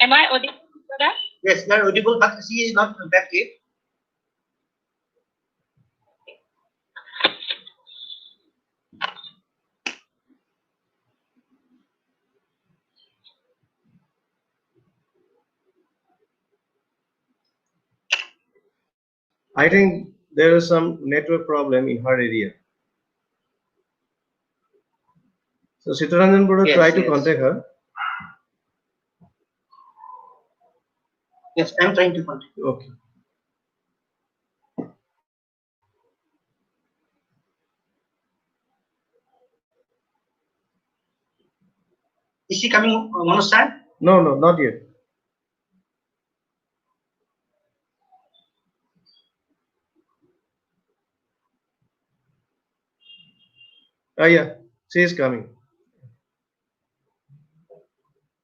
Am I audible? Sir? Yes, you are audible, but she is not back yet. I think there is some network problem in her area. So Sitaranjan Barua, Yes, try to yes. contact her. Yes, I am trying to contact. Okay. Is she coming, Manoj sir? No, no, not yet. Yeah, she is coming.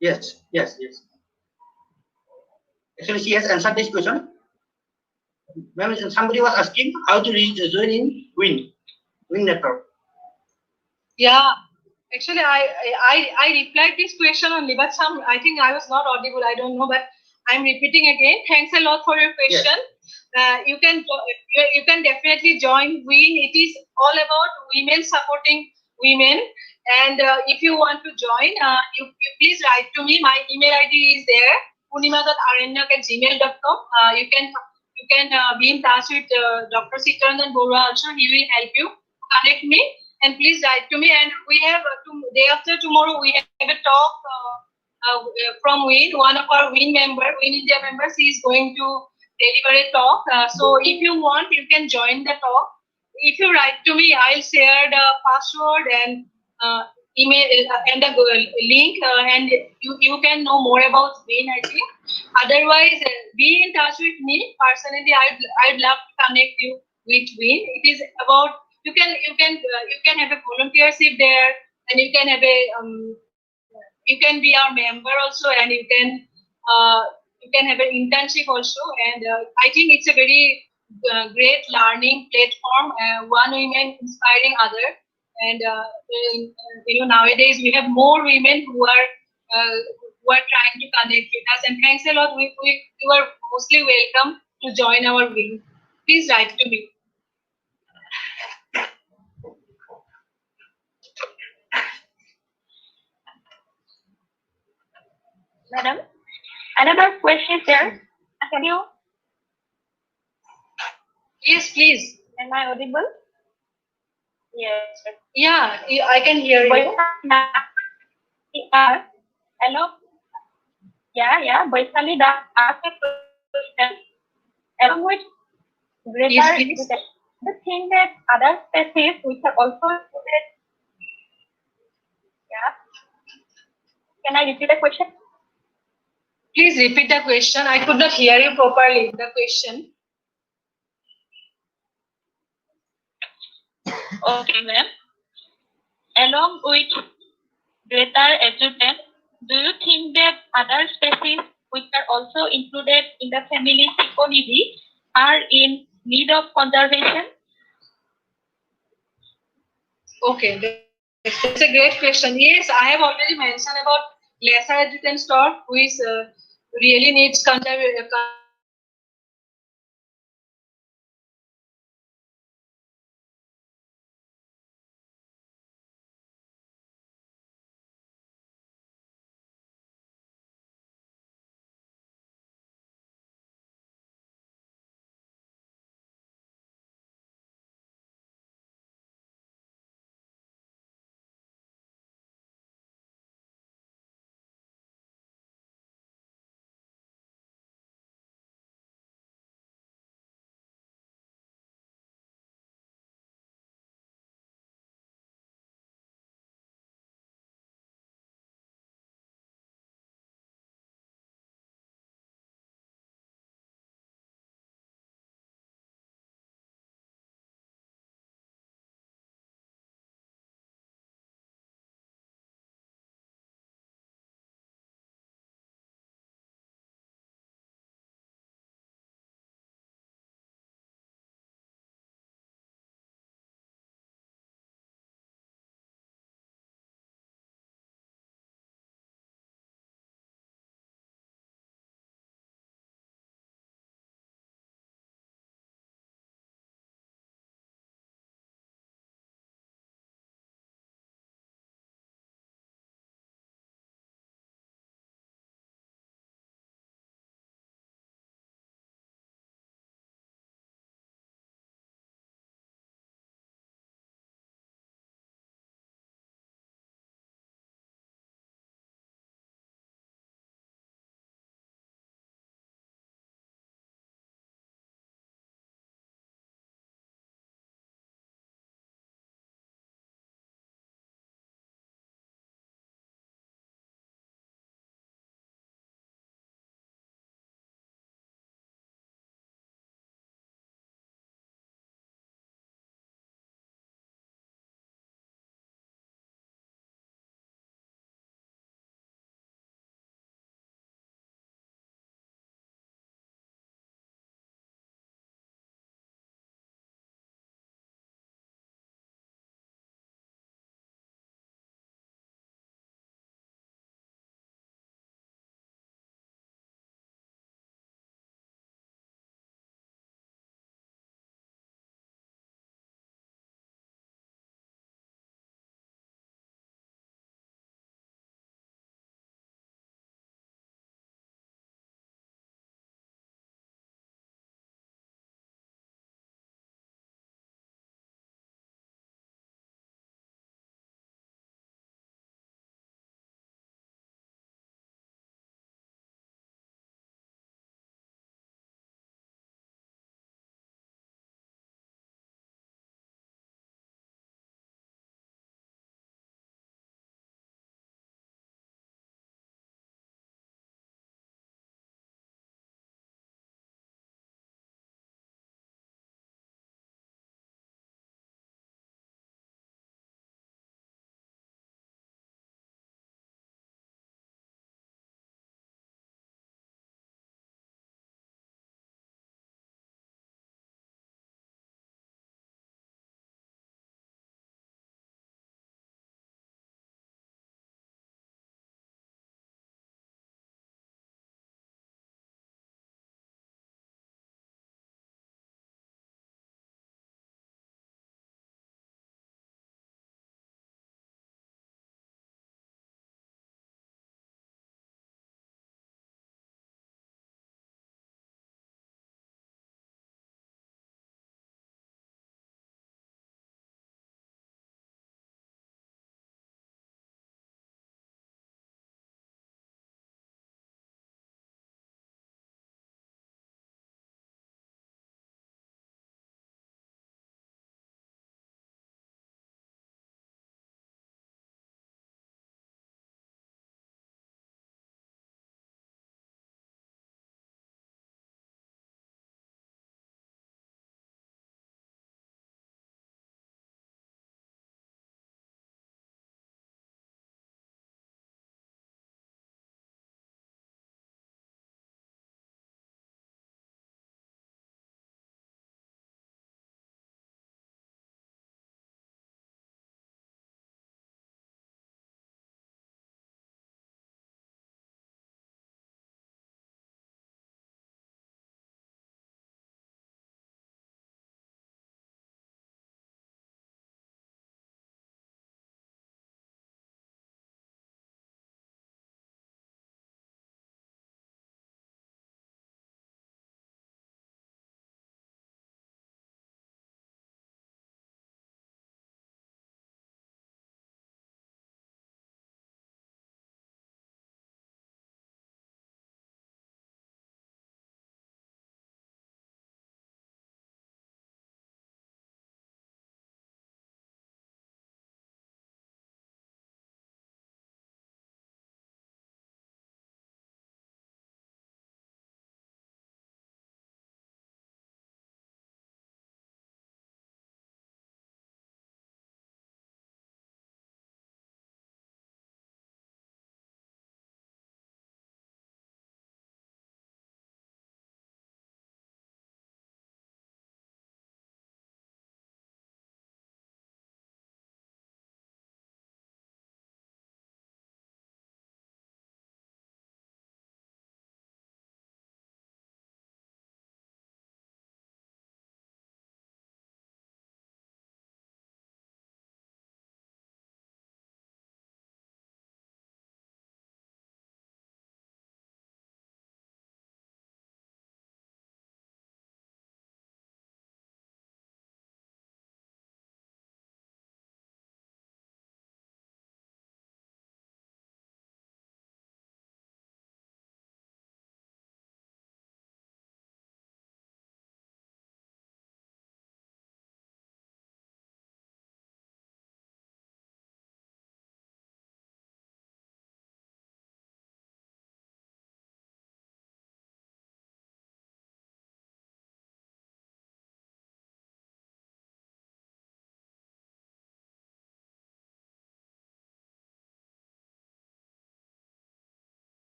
Yes, yes, yes. Actually, she has answered this question. Ma'am, somebody was asking how to join in WIN network. Yeah, actually, I replied this question only, but I think I was not audible. I don't know, but I'm repeating again. Thanks a lot for your question. You can definitely join WIN. It is all about women supporting women. And if you want to join, you please write to me. My email ID is there, purnima.aranyak@gmail.com. You can be in touch with Dr. Sitaranjan Borua also. He will help you connect me. And please write to me. And we have day after tomorrow we have a talk from WIN. One of our WIN India members, he is going to deliver a talk. So if you want, you can join the talk. If you write to me, I'll share the password and email and the link, and you can know more about WIN. I think. Otherwise, be in touch with me personally. I'd love to connect you with WIN. It is about you can have a volunteership there, and you can have a you can be our member also, and you can have an internship also. And I think it's a very great learning platform. One woman inspiring other, and nowadays we have more women who are trying to connect with us. And thanks a lot. You are mostly welcome to join our wing. Please write to me. Madam, another question is there. Can you? Yes, please. Am I audible? Yes. Yeah, I can hear you. Hello. Yeah. Baisali da asked a question. Along with greater Yes, the thing that other species which are also included. Yeah. Can I repeat the question? Please repeat the question. I could not hear you properly. The question. Okay, ma'am. Along with greater adjuvant, do you think that other species which are also included in the family Ciconidae are in need of conservation? Okay, that's a great question. Yes, I have already mentioned about lesser adjuvant stork, which really needs conservation